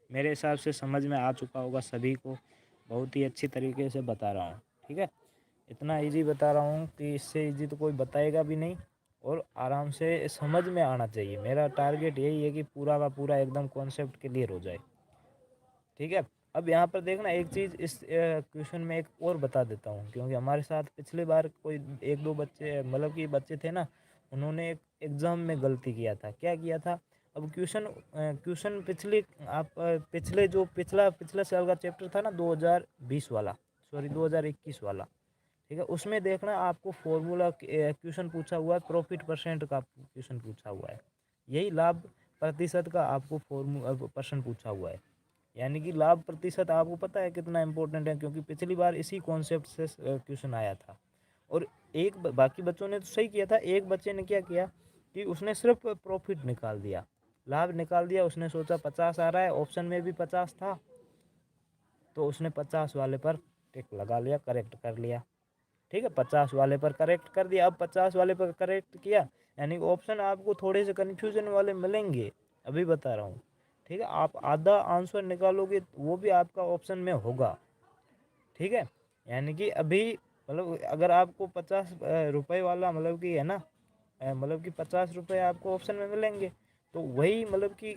मेरे हिसाब से समझ में आ चुका होगा सभी को, बहुत ही अच्छी तरीके से बता रहा हूँ, ठीक है। इतना इजी बता रहा हूँ कि इससे इजी तो कोई बताएगा भी नहीं, और आराम से समझ में आना चाहिए। मेरा टारगेट यही है कि पूरा का पूरा एकदम कॉन्सेप्ट क्लियर हो जाए, ठीक है। अब यहाँ पर देखना एक चीज़, इस क्वेश्चन में एक और बता देता हूँ, क्योंकि हमारे साथ पिछले बार कोई एक दो बच्चे, मतलब कि बच्चे थे ना, उन्होंने एक एग्ज़ाम में गलती किया था। क्या किया था? अब क्वेश्चन पिछले जो पिछला साल का चैप्टर था ना, 2020 वाला, सॉरी 2021 वाला, ठीक है, उसमें देखना आपको फॉर्मूला क्वेश्चन पूछा हुआ है, प्रॉफिट परसेंट का क्वेश्चन पूछा हुआ है, यही लाभ प्रतिशत का आपको फॉर्मूला प्रश्न पूछा हुआ है। यानी कि लाभ प्रतिशत आपको पता है कितना इम्पोर्टेंट है, क्योंकि पिछली बार इसी कॉन्सेप्ट से क्वेश्चन आया था। और बाकी बच्चों ने तो सही किया था, एक बच्चे ने क्या किया कि उसने सिर्फ प्रॉफिट निकाल दिया, लाभ निकाल दिया। उसने सोचा 50 आ रहा है, ऑप्शन में भी 50 था, तो उसने 50 वाले पर टिक लगा लिया, करेक्ट कर लिया, ठीक है, 50 वाले पर करेक्ट कर दिया। अब 50 वाले पर करेक्ट किया, यानी ऑप्शन आपको थोड़े से कन्फ्यूजन वाले मिलेंगे, अभी बता रहा हूँ, ठीक है। आप आधा आंसर निकालोगे वो भी आपका ऑप्शन में होगा, ठीक है। यानी कि अभी मतलब अगर आपको 50 रुपये वाला, मतलब कि है ना, मतलब कि 50 रुपये आपको ऑप्शन में मिलेंगे, तो वही मतलब कि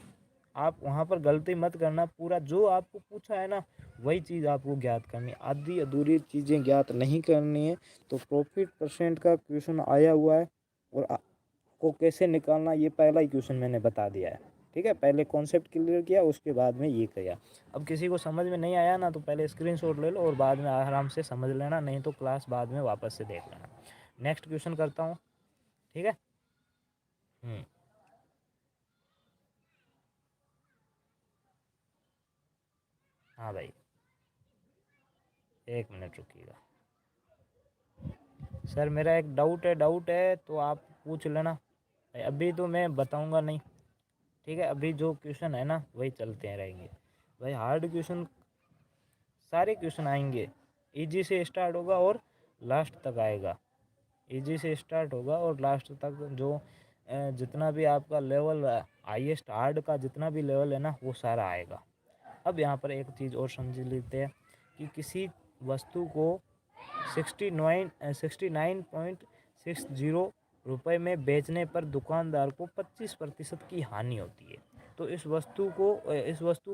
आप वहाँ पर गलती मत करना, पूरा जो आपको पूछा है ना वही चीज़ आपको ज्ञात करनी है, आधी अधूरी चीज़ें ज्ञात नहीं करनी है। तो प्रॉफिट परसेंट का क्वेश्चन आया हुआ है, और आपको कैसे निकालना ये पहला ही क्वेश्चन मैंने बता दिया है, ठीक है, पहले कॉन्सेप्ट क्लियर किया, उसके बाद में ये किया। अब किसी को समझ में नहीं आया ना, तो पहले स्क्रीनशॉट ले लो और बाद में आराम से समझ लेना, नहीं तो क्लास बाद में वापस से देख लेना। नेक्स्ट क्वेश्चन करता हूँ, ठीक है। हाँ भाई, एक मिनट रुकिएगा सर, मेरा एक डाउट है तो आप पूछ लेना। अभी तो मैं बताऊंगा नहीं, ठीक है। अभी जो क्वेश्चन है ना वही चलते हैं रहेंगे भाई। हार्ड क्वेश्चन, सारे क्वेश्चन आएंगे, इजी से स्टार्ट होगा और लास्ट तक आएगा। इजी से स्टार्ट होगा और लास्ट तक जो जितना भी आपका लेवल हाईएस्ट हार्ड का जितना भी लेवल है ना, वो सारा आएगा। अब यहाँ पर एक चीज़ और समझ लेते हैं कि किसी वस्तु को 69.60 रुपये में बेचने पर दुकानदार को 25% की हानि होती है। तो इस वस्तु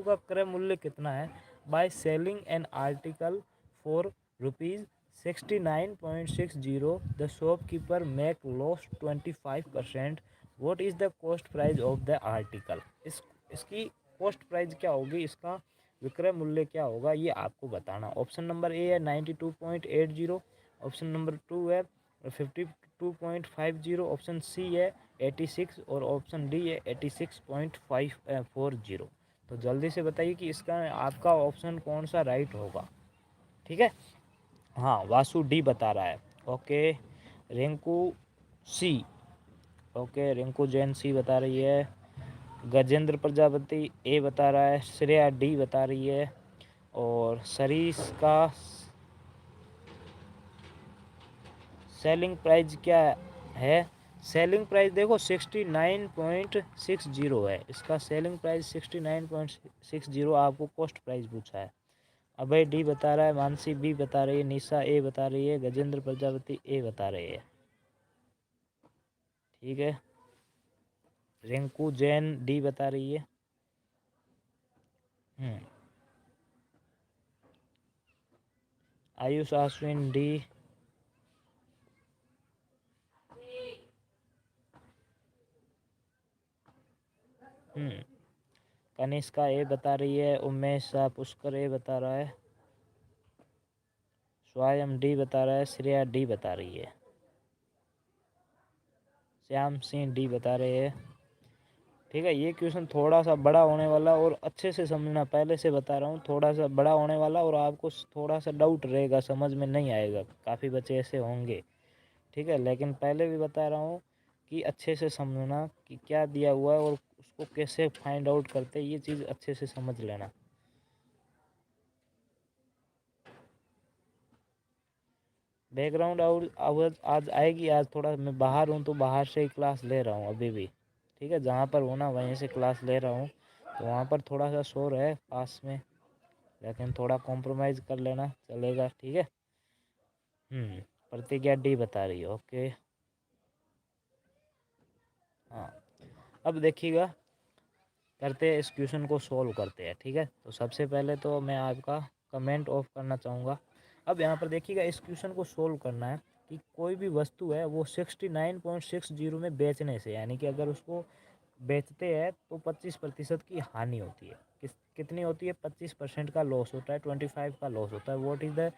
का क्रय मूल्य कितना है? By selling an article for ₹69.60 the shopkeeper make loss 25%। What is the cost price of the article? इसकी कॉस्ट प्राइस क्या होगी, इसका विक्रय मूल्य क्या होगा, ये आपको बताना। ऑप्शन नंबर ए है 92.80, ऑप्शन नंबर 2 है 52.50, ऑप्शन सी है 86 और ऑप्शन डी है 86.540। तो जल्दी से बताइए कि इसका आपका ऑप्शन कौन सा राइट होगा, ठीक है। हाँ, वासु डी बता रहा है, ओके। रिंकू सी, ओके, रिंकू जैन सी बता रही है। गजेंद्र प्रजापति ए बता रहा है। श्रेया डी बता रही है। और सरीस का सेलिंग प्राइस क्या है? सेलिंग प्राइस देखो 69.60 है, इसका सेलिंग प्राइस 69.60। आपको कॉस्ट प्राइस पूछा है। अभय डी बता रहा है, मानसी बी बता रही है, निशा ए बता रही है, गजेंद्र प्रजापति ए बता रहे हैं, ठीक है। रिंकू जैन डी बता रही है। आयुष अश्विन डी। कनिष्का ए बता रही है। उमेश शाह पुष्कर ए बता रहा है। स्वयं डी बता रहा है। श्रेया डी बता रही है। श्याम सिंह डी बता रहे हैं, ठीक है। ये क्वेश्चन थोड़ा सा बड़ा होने वाला और अच्छे से समझना, पहले से बता रहा हूँ, थोड़ा सा बड़ा होने वाला और आपको थोड़ा सा डाउट रहेगा, समझ में नहीं आएगा, काफ़ी बच्चे ऐसे होंगे, ठीक है। लेकिन पहले भी बता रहा हूँ कि अच्छे से समझना कि क्या दिया हुआ है और उसको कैसे फाइंड आउट करते हैं, ये चीज़ अच्छे से समझ लेना। बैकग्राउंड आवाज़ आज आएगी, आज थोड़ा मैं बाहर हूँ तो बाहर से ही क्लास ले रहा हूँ अभी भी, ठीक है। जहाँ पर होना वहीं से क्लास ले रहा हूँ, तो वहाँ पर थोड़ा सा शोर है पास में, लेकिन थोड़ा कॉम्प्रोमाइज़ कर लेना चलेगा, ठीक है। प्रतिज्ञा डी बता रही है, ओके। हाँ, अब देखिएगा, करते हैं इस क्वेश्चन को सोल्व करते हैं, ठीक है। तो सबसे पहले तो मैं आपका कमेंट ऑफ करना चाहूँगा। अब यहाँ पर देखिएगा, इस क्वेश्चन को सोल्व करना है कि कोई भी वस्तु है वो 69.60 में बेचने से, यानी कि अगर उसको बेचते हैं तो 25% की हानि होती है। कितनी होती है? 25% का लॉस होता है, 25 का लॉस होता है। What is the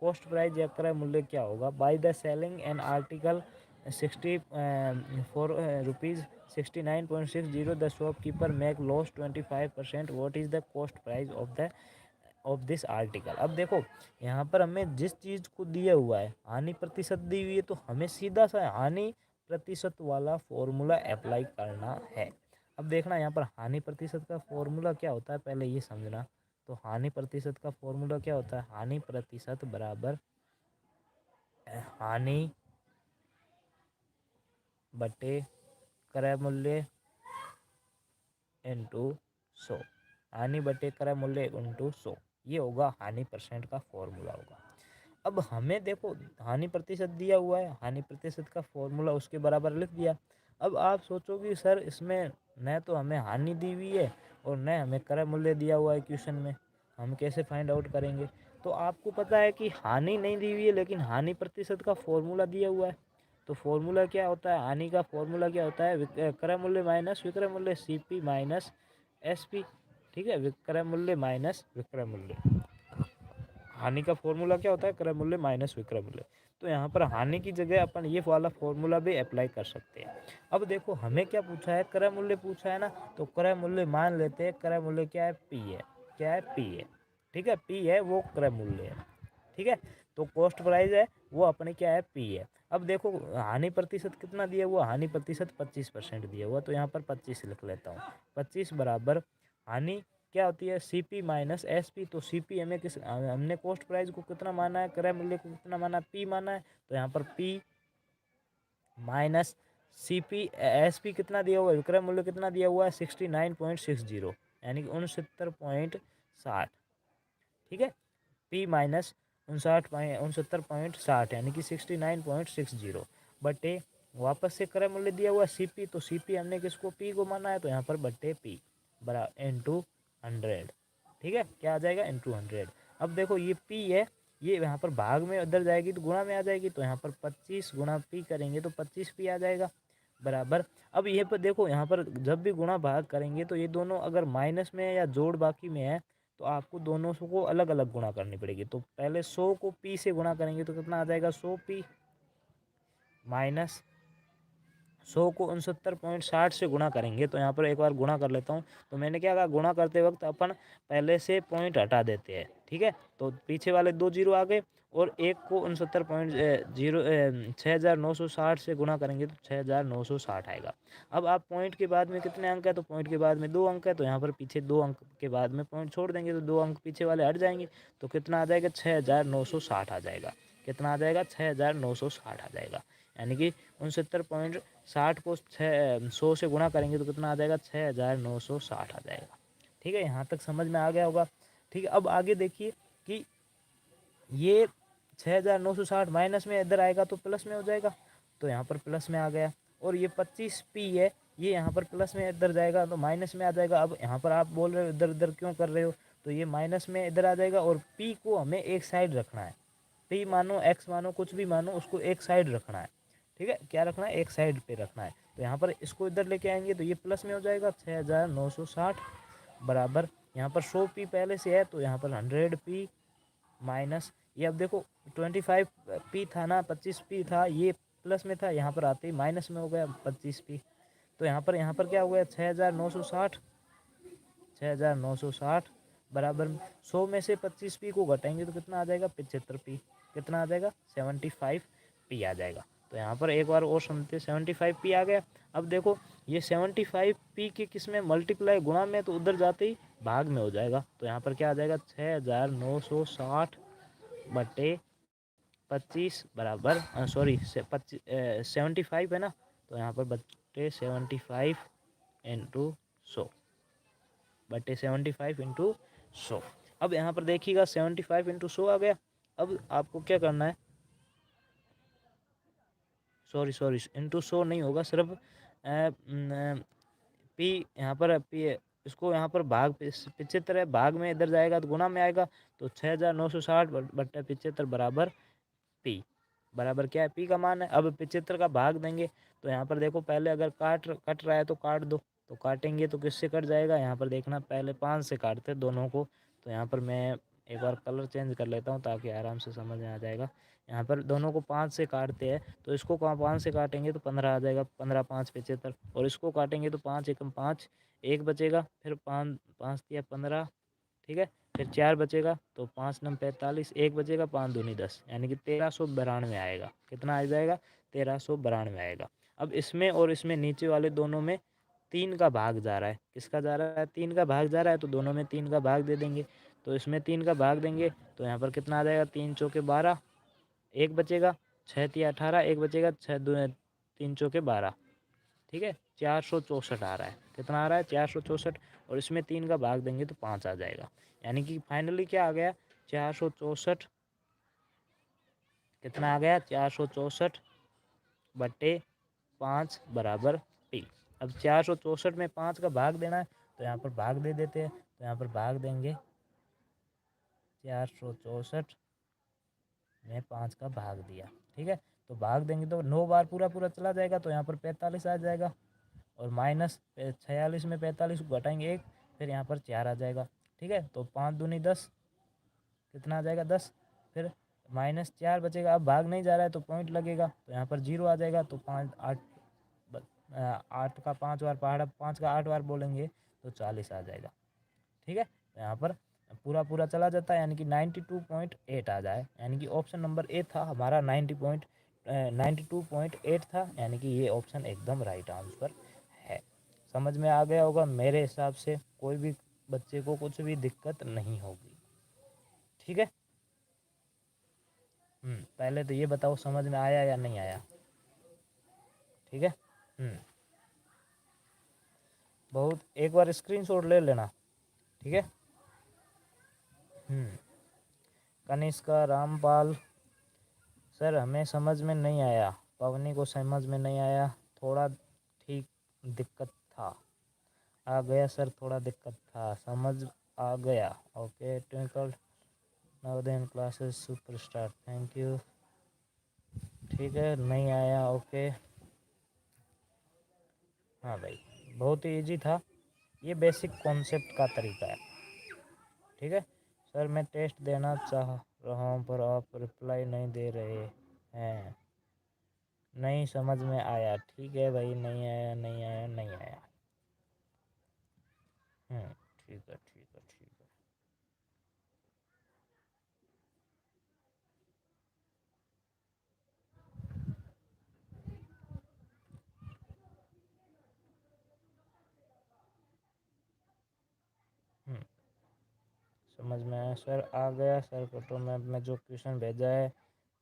cost price या क्रय मूल्य क्या होगा? By the selling an article 69.60 the shopkeeper make loss 25%। What is the cost price of this article? अब देखो, यहाँ पर हमें जिस चीज़ को दिया हुआ है हानि प्रतिशत दी हुई है, तो हमें सीधा सा हानि प्रतिशत वाला फॉर्मूला अप्लाई करना है। अब देखना, यहाँ पर हानि प्रतिशत का फॉर्मूला क्या होता है, पहले ये समझना। तो हानि प्रतिशत का फॉर्मूला क्या होता है? हानि प्रतिशत बराबर हानि बटे क्रय मूल्य इंटू 100। हानि बटे क्रय मूल्य इंटू 100, ये होगा हानि परसेंट का फॉर्मूला होगा। अब हमें देखो, हानि प्रतिशत दिया हुआ है, हानि प्रतिशत का फॉर्मूला उसके बराबर लिख दिया। अब आप सोचोगे सर इसमें न तो हमें हानि दी हुई है और न हमें क्रय मूल्य दिया हुआ है क्वेश्चन में, हम कैसे फाइंड आउट करेंगे? तो आपको पता है कि हानि नहीं दी हुई है लेकिन हानि प्रतिशत का फॉर्मूला दिया हुआ है। तो फॉर्मूला क्या होता है, हानि का फॉर्मूला क्या होता है, क्रय मूल्य माइनस विक्रय मूल्य, CP माइनस SP। ठीक है, विक्रय मूल्य माइनस विक्रय मूल्य। हानि का फॉर्मूला क्या होता है, क्रय मूल्य माइनस विक्रय मूल्य। तो यहाँ पर हानि की जगह अपन ये वाला फॉर्मूला भी अप्लाई कर सकते हैं। अब देखो हमें क्या पूछा है, क्रय मूल्य पूछा है ना, तो क्रय मूल्य मान लेते हैं, क्रय मूल्य क्या है, P है। क्या है, P है। ठीक है, P है वो क्रय मूल्य है। ठीक है, तो कॉस्ट प्राइस है वो अपने क्या है, P है। अब देखो हानि प्रतिशत कितना दिया हुआ, हानि प्रतिशत 25% दिया हुआ, तो यहाँ पर 25 लिख लेता हूँ। 25 बराबर हानि क्या होती है, CP माइनस SP। तो CP हमें हमने कॉस्ट प्राइस को कितना माना है, क्रय मूल्य को कितना माना, P माना है। तो यहाँ पर P माइनस CP, SP कितना दिया हुआ है, विक्रय मूल्य कितना दिया हुआ है, 69.60, यानी कि 69.60। ठीक है, P माइनस 69.60 यानी कि 69.60 बटे वापस से क्रय मूल्य दिया हुआ CP। तो CP हमने किसको, P को माना है, तो यहाँ पर बटे P बरा इंटू 100। ठीक है, क्या आ जाएगा, इंटू 100। अब देखो ये P है, ये यहाँ पर भाग में उधर जाएगी तो गुणा में आ जाएगी, तो यहाँ पर 25 गुणा P करेंगे तो 25P आ जाएगा बराबर। अब ये पर देखो, यहाँ पर जब भी गुणा भाग करेंगे तो ये दोनों अगर माइनस में है या जोड़ बाकी में है तो आपको दोनों को अलग अलग गुणा करनी पड़ेगी। तो पहले 100 को P से गुणा करेंगे तो कितना आ जाएगा, 100P माइनस 100 को 69.60 से गुणा करेंगे। तो यहाँ पर एक बार गुणा कर लेता हूँ। तो मैंने क्या कहा, गुणा करते वक्त अपन पहले से पॉइंट हटा देते हैं। ठीक है, तो पीछे वाले 2 जीरो आ गए और एक को 69.60 से गुणा करेंगे तो 6960 आएगा। अब आप पॉइंट के बाद में कितने अंक है, तो पॉइंट के बाद में 2 अंक है, तो यहाँ पर पीछे 2 अंक के बाद में पॉइंट छोड़ देंगे तो 2 अंक पीछे वाले हट जाएंगे। तो कितना आ जाएगा, 6960 आ जाएगा। कितना आ जाएगा, 6960 आ जाएगा। यानी कि 69.60 को 100 से गुणा करेंगे तो कितना आ जाएगा, 6960 आ जाएगा। ठीक है, यहाँ तक समझ में आ गया होगा। ठीक है, अब आगे देखिए कि ये 6960 माइनस में इधर आएगा तो प्लस में हो जाएगा, तो यहाँ पर प्लस में आ गया। और ये 25P है, ये यहाँ पर प्लस में इधर जाएगा तो माइनस में आ जाएगा। अब यहाँ पर आप बोल रहे हो इधर उधर क्यों कर रहे हो, तो ये माइनस में इधर आ जाएगा और P को हमें एक साइड रखना है। P मानो, X मानो, कुछ भी मानो, उसको एक साइड रखना है। ठीक है, क्या रखना है, एक साइड पे रखना है। तो यहाँ पर इसको इधर लेके आएंगे तो ये प्लस में हो जाएगा, 6960 बराबर। यहाँ पर 100P पहले से है तो यहाँ पर 100P माइनस, ये अब देखो 25P था ना, 25P था, ये प्लस में था, यहाँ पर आते ही माइनस में हो गया 25P। तो यहाँ पर क्या हो गया, 6960 6960 बराबर 100 में से 25P को घटाएंगे तो कितना आ जाएगा, 75P। कितना आ जाएगा, 75P आ जाएगा। तो यहाँ पर एक बार और समझते, 75P आ गया। अब देखो ये 75P के किस में मल्टीप्लाई, गुणा में, तो उधर जाते ही भाग में हो जाएगा। तो यहाँ पर क्या आ जाएगा, 6960 बटे 25 बराबर, सॉरी 75 है ना, तो यहाँ पर बटे 75 इंटू 100 बटे 75 इंटू 100। अब यहाँ पर देखिएगा 75 इंटू 100 आ गया। अब आपको क्या करना है, सॉरी इंटू 100 नहीं होगा, सिर्फ P यहाँ पर P, इसको यहाँ पर भाग 75 है, भाग में इधर जाएगा तो गुणा में आएगा। तो 6960 बटे 75 बराबर P बराबर क्या है, P का मान है। अब 75 का भाग देंगे तो यहाँ पर देखो, पहले अगर कट रहा है तो काट दो, तो काटेंगे तो किससे कट जाएगा, यहाँ पर देखना, पहले 5 से काटते दोनों को। तो यहाँ पर मैं एक बार कलर चेंज कर लेता हूँ ताकि आराम से समझ में आ जाएगा। यहाँ पर दोनों को 5 से काटते हैं, तो इसको 5 से काटेंगे तो 15 आ जाएगा, 15 5 75। और इसको काटेंगे तो 5 एकम 5, एक बचेगा, फिर 5 5 दिया 15। ठीक है, फिर 4 बचेगा तो 5 नम 45, एक बचेगा, 5 दूनी 10, यानी कि 1392 आएगा। कितना आ जाएगा, 1392 आएगा। अब इसमें और इसमें नीचे वाले दोनों में 3 का भाग जा रहा है, किसका जा रहा है, 3 का भाग जा रहा है, तो दोनों में 3 का भाग दे देंगे। तो इसमें 3 का भाग देंगे तो यहाँ पर कितना आ जाएगा, 3 चौके 12, एक बचेगा, 6 तिया 18, एक बचेगा, 6 3 चौके 12। ठीक है, 464 आ रहा है। कितना आ रहा है, 464, और इसमें 3 का भाग देंगे तो 5 आ जाएगा। यानी कि फाइनली क्या आ गया, 464, कितना आ गया, 464 बटे 5 बराबर P। अब 464 में 5 का भाग देना है तो यहाँ पर भाग दे देते हैं। तो यहाँ पर भाग देंगे, 464 में 5 का भाग दिया। ठीक है, तो भाग देंगे तो 9 बार पूरा पूरा चला जाएगा, तो यहाँ पर 45 आ जाएगा। और माइनस 46 में 45 को घटाएंगे 1, फिर यहाँ पर 4 आ जाएगा। ठीक है, तो 5 दूनी 10, कितना आ जाएगा 10। फिर -4 बचेगा। अब भाग नहीं जा रहा है तो पॉइंट लगेगा, तो यहाँ पर 0 आ जाएगा। तो 5 8 8 का 5 बार पहाड़ा, 5 का 8 बार बोलेंगे तो 40 आ जाएगा। ठीक है, तो यहाँ पर पूरा पूरा चला जाता है, यानी कि 92.8 आ जाए, यानी कि ऑप्शन नंबर ए था हमारा 92.8 था, यानी कि ये ऑप्शन एकदम राइट आंसर है। समझ में आ गया होगा मेरे हिसाब से, कोई भी बच्चे को कुछ भी दिक्कत नहीं होगी। ठीक है, पहले तो ये बताओ समझ में आया या नहीं आया। ठीक है, बहुत, एक बार स्क्रीनशॉट ले लेना। ठीक है, कनिष्का, रामपाल, सर हमें समझ में नहीं आया, पवनी को समझ में नहीं आया, थोड़ा ठीक दिक्कत था, आ गया सर, थोड़ा दिक्कत था, समझ आ गया। Okay, twinkle Navodaya classes superstar, thank you. ठीक है, नहीं आया, ओके। हाँ भाई, बहुत ही इजी था, ये बेसिक कॉन्सेप्ट का तरीका है। ठीक है सर, मैं टेस्ट देना चाह रहा हूँ पर आप रिप्लाई नहीं दे रहे हैं, नहीं समझ में आया। ठीक है भाई, नहीं आया, नहीं आया, नहीं आया। ठीक है, ठीक है, ठीक है। समझ में आया सर, आ गया सर। फोटो मैप में जो क्वेश्चन भेजा है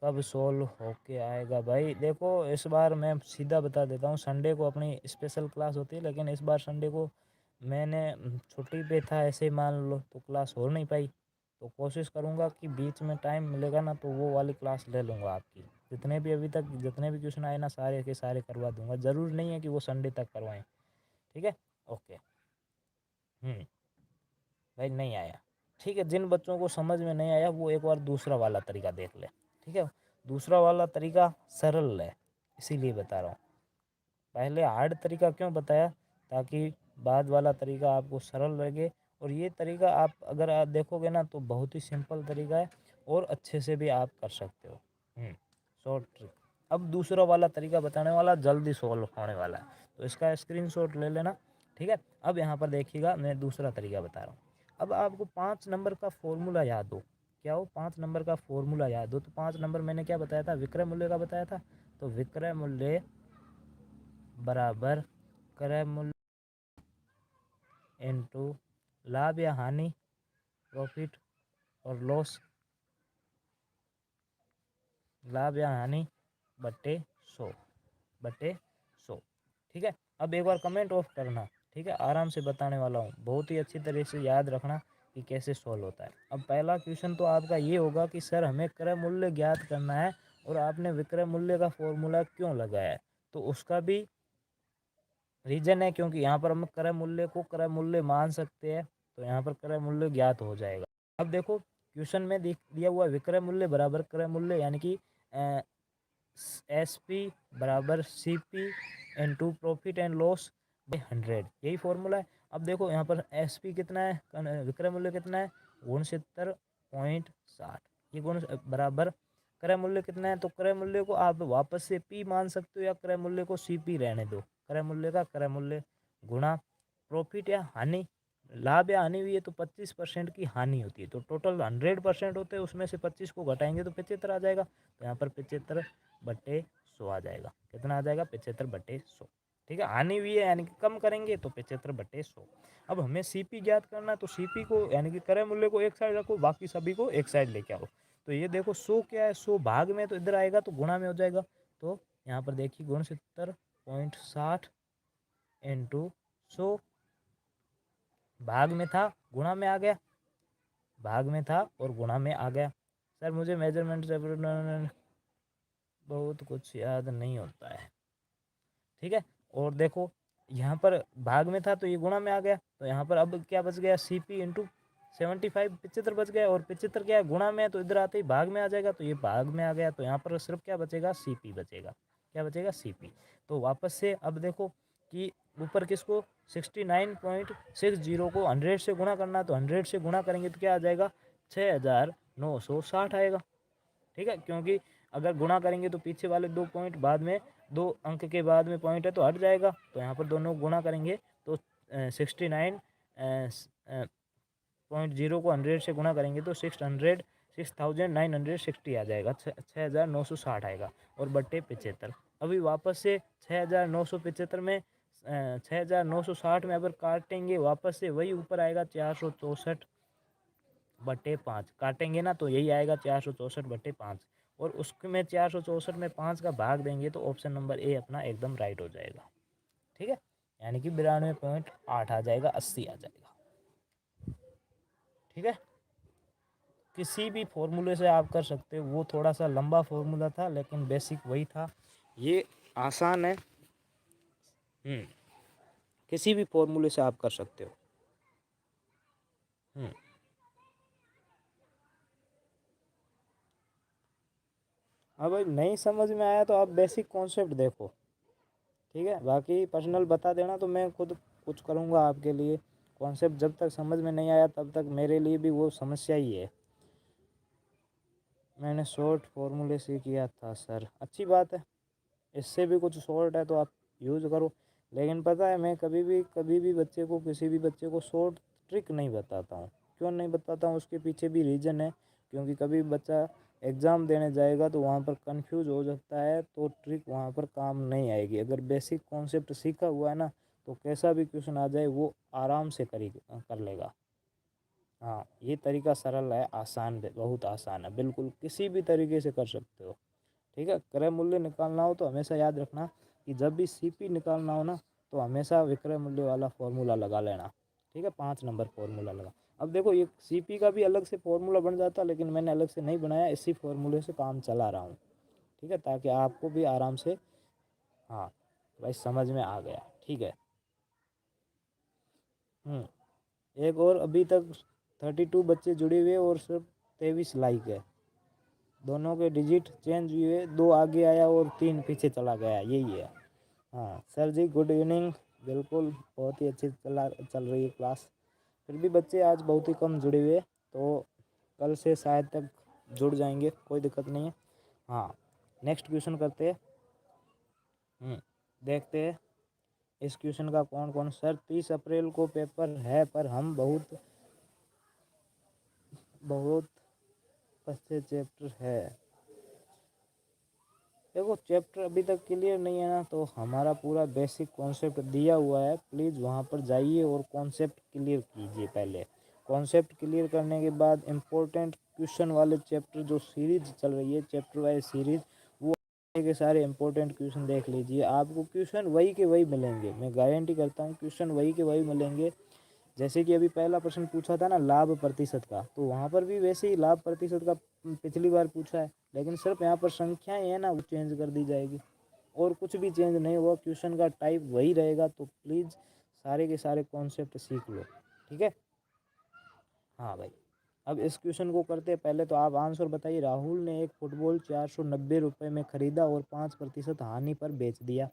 कब सोल्व होके आएगा। भाई देखो, इस बार मैं सीधा बता देता हूँ, संडे को अपनी स्पेशल क्लास होती है, लेकिन इस बार संडे को मैंने छुट्टी पे था, ऐसे ही मान लो, तो क्लास हो नहीं पाई। तो कोशिश करूँगा कि बीच में टाइम मिलेगा ना तो वो वाली क्लास ले लूँगा आपकी। जितने भी अभी तक जितने भी क्वेश्चन आए ना, सारे के सारे करवा दूँगा। ज़रूर नहीं है कि वो संडे तक करवाएं। ठीक है, ओके। भाई नहीं आया। ठीक है, जिन बच्चों को समझ में नहीं आया वो एक बार दूसरा वाला तरीका देख ले। ठीक है, दूसरा वाला तरीका सरल है, इसीलिए बता रहा हूँ। पहले हार्ड तरीका क्यों बताया, ताकि बाद वाला तरीका आपको सरल लगे। और ये तरीका आप अगर आप देखोगे ना तो बहुत ही सिंपल तरीका है, और अच्छे से भी आप कर सकते हो। Short trick. अब दूसरा वाला तरीका बताने वाला जल्दी सॉल्व होने वाला है, तो इसका स्क्रीनशॉट ले लेना। ठीक है, अब यहाँ पर देखिएगा, मैं दूसरा तरीका बता रहा हूँ। अब आपको 5 नंबर का फॉर्मूला याद हो, क्या हो, 5 नंबर का फॉर्मूला याद हो। तो 5 नंबर मैंने क्या बताया था, विक्रय मूल्य का बताया था। तो विक्रय मूल्य बराबर क्रय मूल्य इनटू लाभ या हानि, प्रॉफिट और लॉस, लाभ या हानि बट्टे 100। ठीक है, अब एक बार कमेंट ऑफ करना। ठीक है, आराम से बताने वाला हूँ, बहुत ही अच्छी तरह से याद रखना कि कैसे सॉल्व होता है। अब पहला क्वेश्चन तो आपका ये होगा कि सर हमें क्रय मूल्य ज्ञात करना है और आपने विक्रय मूल्य का फॉर्मूला क्यों लगाया है। तो उसका भी रीजन है, क्योंकि यहाँ पर हम क्रय मूल्य को क्रय मूल्य मान सकते हैं, तो यहाँ पर क्रय मूल्य ज्ञात हो जाएगा। अब देखो, क्वेश्चन में दिया हुआ विक्रय मूल्य बराबर क्रय मूल्य, यानी कि SP बराबर CP into profit and loss by 100, यही फॉर्मूला है। अब देखो यहाँ पर SP कितना है, विक्रय मूल्य कितना है, 69.60। ये गुण बराबर क्रय मूल्य कितना है, तो क्रय मूल्य को आप वापस से P मान सकते हो, या क्रय मूल्य को CP रहने दो। क्रय मूल्य का क्रय मूल्य गुणा प्रॉफिट या हानि, लाभ या हानि हुई है तो 25% की हानि होती है, तो टोटल 100% होते हैं, उसमें से 25 को घटाएंगे तो 75 आ जाएगा। तो यहाँ पर 75/100 आ जाएगा। कितना आ जाएगा, 75/100। ठीक है, हानि हुई है यानी कि कम करेंगे तो 75/100। अब हमें CP ज्ञात करना, तो CP को यानी कि क्रय मूल्य को एक साइड रखो, बाकी सभी को एक साइड लेके आओ। तो ये देखो 100 क्या है, 100 भाग में, तो इधर आएगा तो गुणा में हो जाएगा। तो यहाँ पर देखिए 69.60 इंटू 100, भाग में था गुणा में आ गया, भाग में था और गुणा में आ गया। सर मुझे मेजरमेंट से बहुत कुछ याद नहीं होता है। ठीक है, और देखो यहाँ पर भाग में था तो ये गुणा में आ गया, तो यहाँ पर अब क्या बच गया, CP इंटू 75 75 बच गया, और 75 क्या है गुणा में है तो इधर आते ही भाग में आ जाएगा, तो ये भाग में आ गया, तो यहाँ पर सिर्फ क्या बचेगा, सीपी बचेगा। क्या बचेगा, सीपी। तो वापस से अब देखो कि ऊपर किसको 69.60 को 100 से गुणा करना है, तो 100 से गुणा करेंगे तो क्या आ जाएगा, 6960 आएगा। ठीक है, क्योंकि अगर गुणा करेंगे तो पीछे वाले 2 पॉइंट बाद में, 2 अंक के बाद में पॉइंट है तो हट जाएगा, तो यहाँ पर दोनों गुणा करेंगे तो 69.0 को 100 से गुणा करेंगे तो 6960 आ जाएगा, 6960 आएगा, और बट्टे 75। अभी वापस से 6975 में 6960 में अगर काटेंगे वापस से वही ऊपर आएगा 464/5, काटेंगे ना तो यही आएगा 464/5, और उसमें 464 में 5 का भाग देंगे तो ऑप्शन नंबर ए अपना एकदम राइट हो जाएगा। ठीक है, यानी कि 92.8 आ जाएगा, 80 आ जाएगा। ठीक है, किसी भी फॉर्मूले से आप कर सकते हो, वो थोड़ा सा लंबा फॉर्मूला था लेकिन बेसिक वही था, ये आसान है। किसी भी फॉर्मूले से आप कर सकते हो। हाँ भाई, नहीं समझ में आया तो आप बेसिक कॉन्सेप्ट देखो। ठीक है, बाकी पर्सनल बता देना तो मैं खुद कुछ करूँगा आपके लिए। कॉन्सेप्ट जब तक समझ में नहीं आया तब तक मेरे लिए भी वो समस्या ही है। मैंने शॉर्ट फॉर्मूले से किया था सर, अच्छी बात है, इससे भी कुछ शॉर्ट है तो आप यूज़ करो। लेकिन पता है, मैं कभी भी बच्चे को, किसी भी बच्चे को शॉर्ट ट्रिक नहीं बताता हूँ। क्यों नहीं बताता हूँ, उसके पीछे भी रीज़न है। क्योंकि कभी बच्चा एग्ज़ाम देने जाएगा तो वहाँ पर कंफ्यूज हो सकता है, तो ट्रिक वहाँ पर काम नहीं आएगी। अगर बेसिक कॉन्सेप्ट सीखा हुआ है ना, तो कैसा भी क्वेश्चन आ जाए वो आराम से कर लेगा। हाँ, ये तरीका सरल है, आसान है, बहुत आसान है, बिल्कुल किसी भी तरीके से कर सकते हो। ठीक है, क्रय मूल्य निकालना हो तो हमेशा याद रखना कि जब भी सीपी निकालना हो ना, तो हमेशा विक्रय मूल्य वाला फॉर्मूला लगा लेना। ठीक है, 5 नंबर फॉर्मूला लगा। अब देखो, ये सीपी का भी अलग से फॉर्मूला बन जाता, लेकिन मैंने अलग से नहीं बनाया, इसी फॉर्मूले से काम चला रहा हूँ। ठीक है, ताकि आपको भी आराम से, हाँ भाई, समझ में आ गया। ठीक है। एक और, अभी तक 32 बच्चे जुड़े हुए और सिर्फ 23 लाइक है। दोनों के डिजिट चेंज हुए, 2 आगे आया और 3 पीछे चला गया, यही है। हाँ सर जी, गुड इवनिंग। बिल्कुल, बहुत ही अच्छी चल रही है क्लास। फिर भी बच्चे आज बहुत ही कम जुड़े हुए, तो कल से शायद तक जुड़ जाएंगे, कोई दिक्कत नहीं है। हाँ, नेक्स्ट क्वेश्चन करते हैं। देखते हैं इस क्वेश्चन का कौन कौन। सर 30 अप्रैल को पेपर है, पर हम बहुत बहुत अच्छे चैप्टर है। देखो, चैप्टर अभी तक क्लियर नहीं है ना, तो हमारा पूरा बेसिक कॉन्सेप्ट दिया हुआ है, प्लीज़ वहाँ पर जाइए और कॉन्सेप्ट क्लियर कीजिए पहले। कॉन्सेप्ट क्लियर करने के बाद इम्पोर्टेंट क्वेश्चन वाले चैप्टर, जो सीरीज चल रही है चैप्टर वाइज सीरीज, वो के सारे इंपॉर्टेंट क्वेश्चन देख लीजिए। आपको क्वेश्चन वही के वही मिलेंगे, मैं गारंटी करता हूँ, क्वेश्चन वही के वही मिलेंगे। जैसे कि अभी पहला प्रश्न पूछा था ना लाभ प्रतिशत का, तो वहाँ पर भी वैसे ही लाभ प्रतिशत का पिछली बार पूछा है, लेकिन सिर्फ यहाँ पर संख्याएं है ना, वो चेंज कर दी जाएगी, और कुछ भी चेंज नहीं हुआ, क्वेश्चन का टाइप वही रहेगा। तो प्लीज़ सारे के सारे कॉन्सेप्ट सीख लो। ठीक है। हाँ भाई, अब इस क्वेश्चन को करते हैं। पहले तो आप आंसर बताइए। राहुल ने एक फुटबॉल 490 रुपये में ख़रीदा और 5% हानि पर बेच दिया,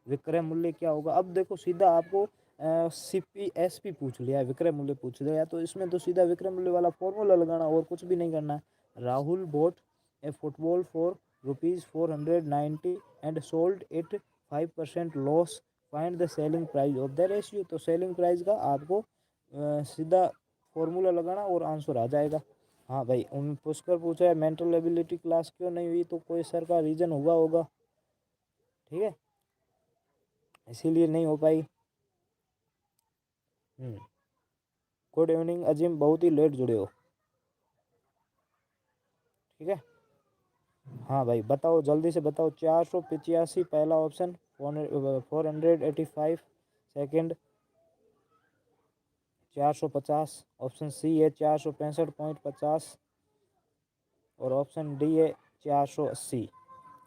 विक्रय मूल्य क्या होगा। अब देखो, सीधा आपको CPSP पूछ लिया है, विक्रय मूल्य पूछ लिया, तो इसमें तो सीधा विक्रय मूल्य वाला फॉर्मूला लगाना, और कुछ भी नहीं करना है। Rahul boat A football for ₹490 and sold it 5% loss, find the selling price of the ratio. तो सेलिंग प्राइस का आपको सीधा फॉर्मूला लगाना और आंसर आ जाएगा। हाँ भाई, उन पुष्कर पूछा है मेंटल एबिलिटी क्लास क्यों नहीं हुई, तो कोई सर का रीज़न हुआ होगा। ठीक है, इसीलिए नहीं हो पाई। गुड इवनिंग अजीम, बहुत ही लेट जुड़े हो। ठीक है। हाँ भाई, बताओ जल्दी से बताओ। 485 पहला ऑप्शन, 485 सेकंड, 450 ऑप्शन सी है, 465.50, और ऑप्शन डी है 480।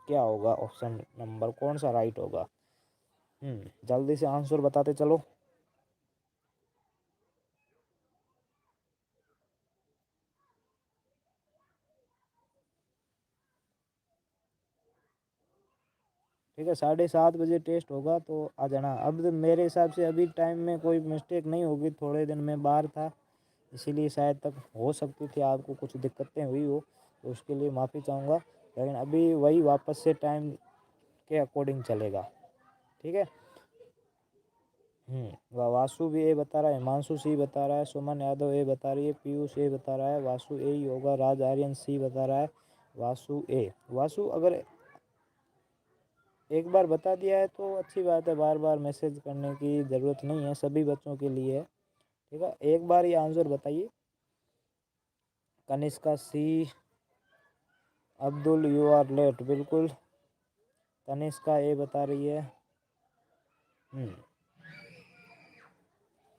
क्या होगा ऑप्शन नंबर, कौन सा राइट होगा। जल्दी से आंसर बताते चलो। ठीक है, 7:30 बजे टेस्ट होगा तो आ जाना। अब मेरे हिसाब से अभी टाइम में कोई मिस्टेक नहीं होगी, थोड़े दिन मैं बाहर था इसीलिए शायद तक हो सकती थी आपको कुछ दिक्कतें हुई हो, तो उसके लिए माफ़ी चाहूँगा। लेकिन अभी वही वापस से टाइम के अकॉर्डिंग चलेगा। ठीक है। वासु भी ए बता रहा है, हिमांशु सी बता रहा है, सुमन यादव ए बता रही है, पीयूष ए बता रहा है, वासु ए ही होगा, राज आर्यन सी बता रहा है, वासु ए। वासु अगर एक बार बता दिया है तो अच्छी बात है, बार बार मैसेज करने की ज़रूरत नहीं है, सभी बच्चों के लिए है। ठीक है, एक बार ये आंसर बताइए। कनिष्का सी, अब्दुल यू आर लेट, बिल्कुल तनिष्का ए बता रही है।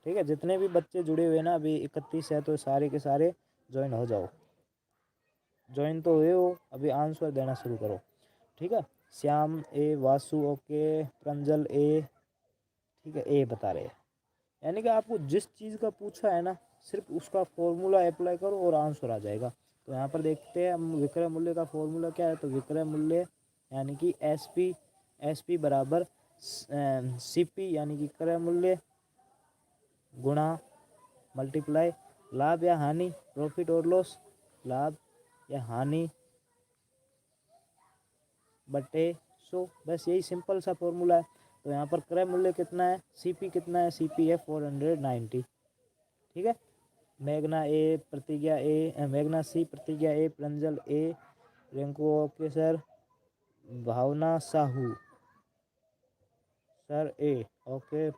ठीक है, जितने भी बच्चे जुड़े हुए ना अभी 31 है तो सारे के सारे ज्वाइन हो जाओ। ज्वाइन तो हुए हो, अभी आंसर देना शुरू करो। ठीक है, श्याम ए, वासु ओके, प्रंजल ए। ठीक है, ए बता रहे हैं। यानी कि आपको जिस चीज़ का पूछा है ना सिर्फ उसका फॉर्मूला अप्लाई करो और आंसर आ जाएगा। तो यहाँ पर देखते हैं हम विक्रय मूल्य का फॉर्मूला क्या है। तो विक्रय मूल्य यानी कि एस पी बराबर सी पी यानी कि क्रय मूल्य गुणा मल्टीप्लाई लाभ या हानि, प्रॉफिट और लॉस, लाभ या हानि बटे 100। बस यही सिंपल सा फॉर्मूला है। तो यहाँ पर क्रय मूल्य कितना है, सीपी कितना है, सीपी है 490। ठीक है, मेघना ए, प्रतिज्ञा ए, मेघना सी, प्रतिज्ञा ए, प्रंजल ए, रिंकू ओके सर, भावना साहू सर ए ओके।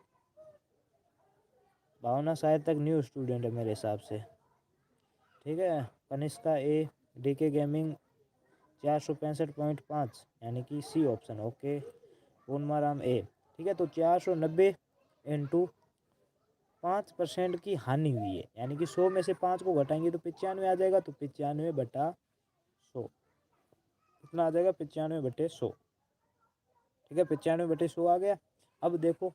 भावना शायद तक न्यू स्टूडेंट है मेरे हिसाब से। ठीक है, कनिष्का ए, डीके गेमिंग 465.5 यानी कि सी ऑप्शन ओके। पूर्णमाराम ए। ठीक है, तो 490 इंटू 5% की हानि हुई है, यानी कि 100 में से 5 को घटाएंगे तो 95 आ जाएगा। तो 95/100 कितना आ जाएगा, 95/100। ठीक है, 95/100 आ गया। अब देखो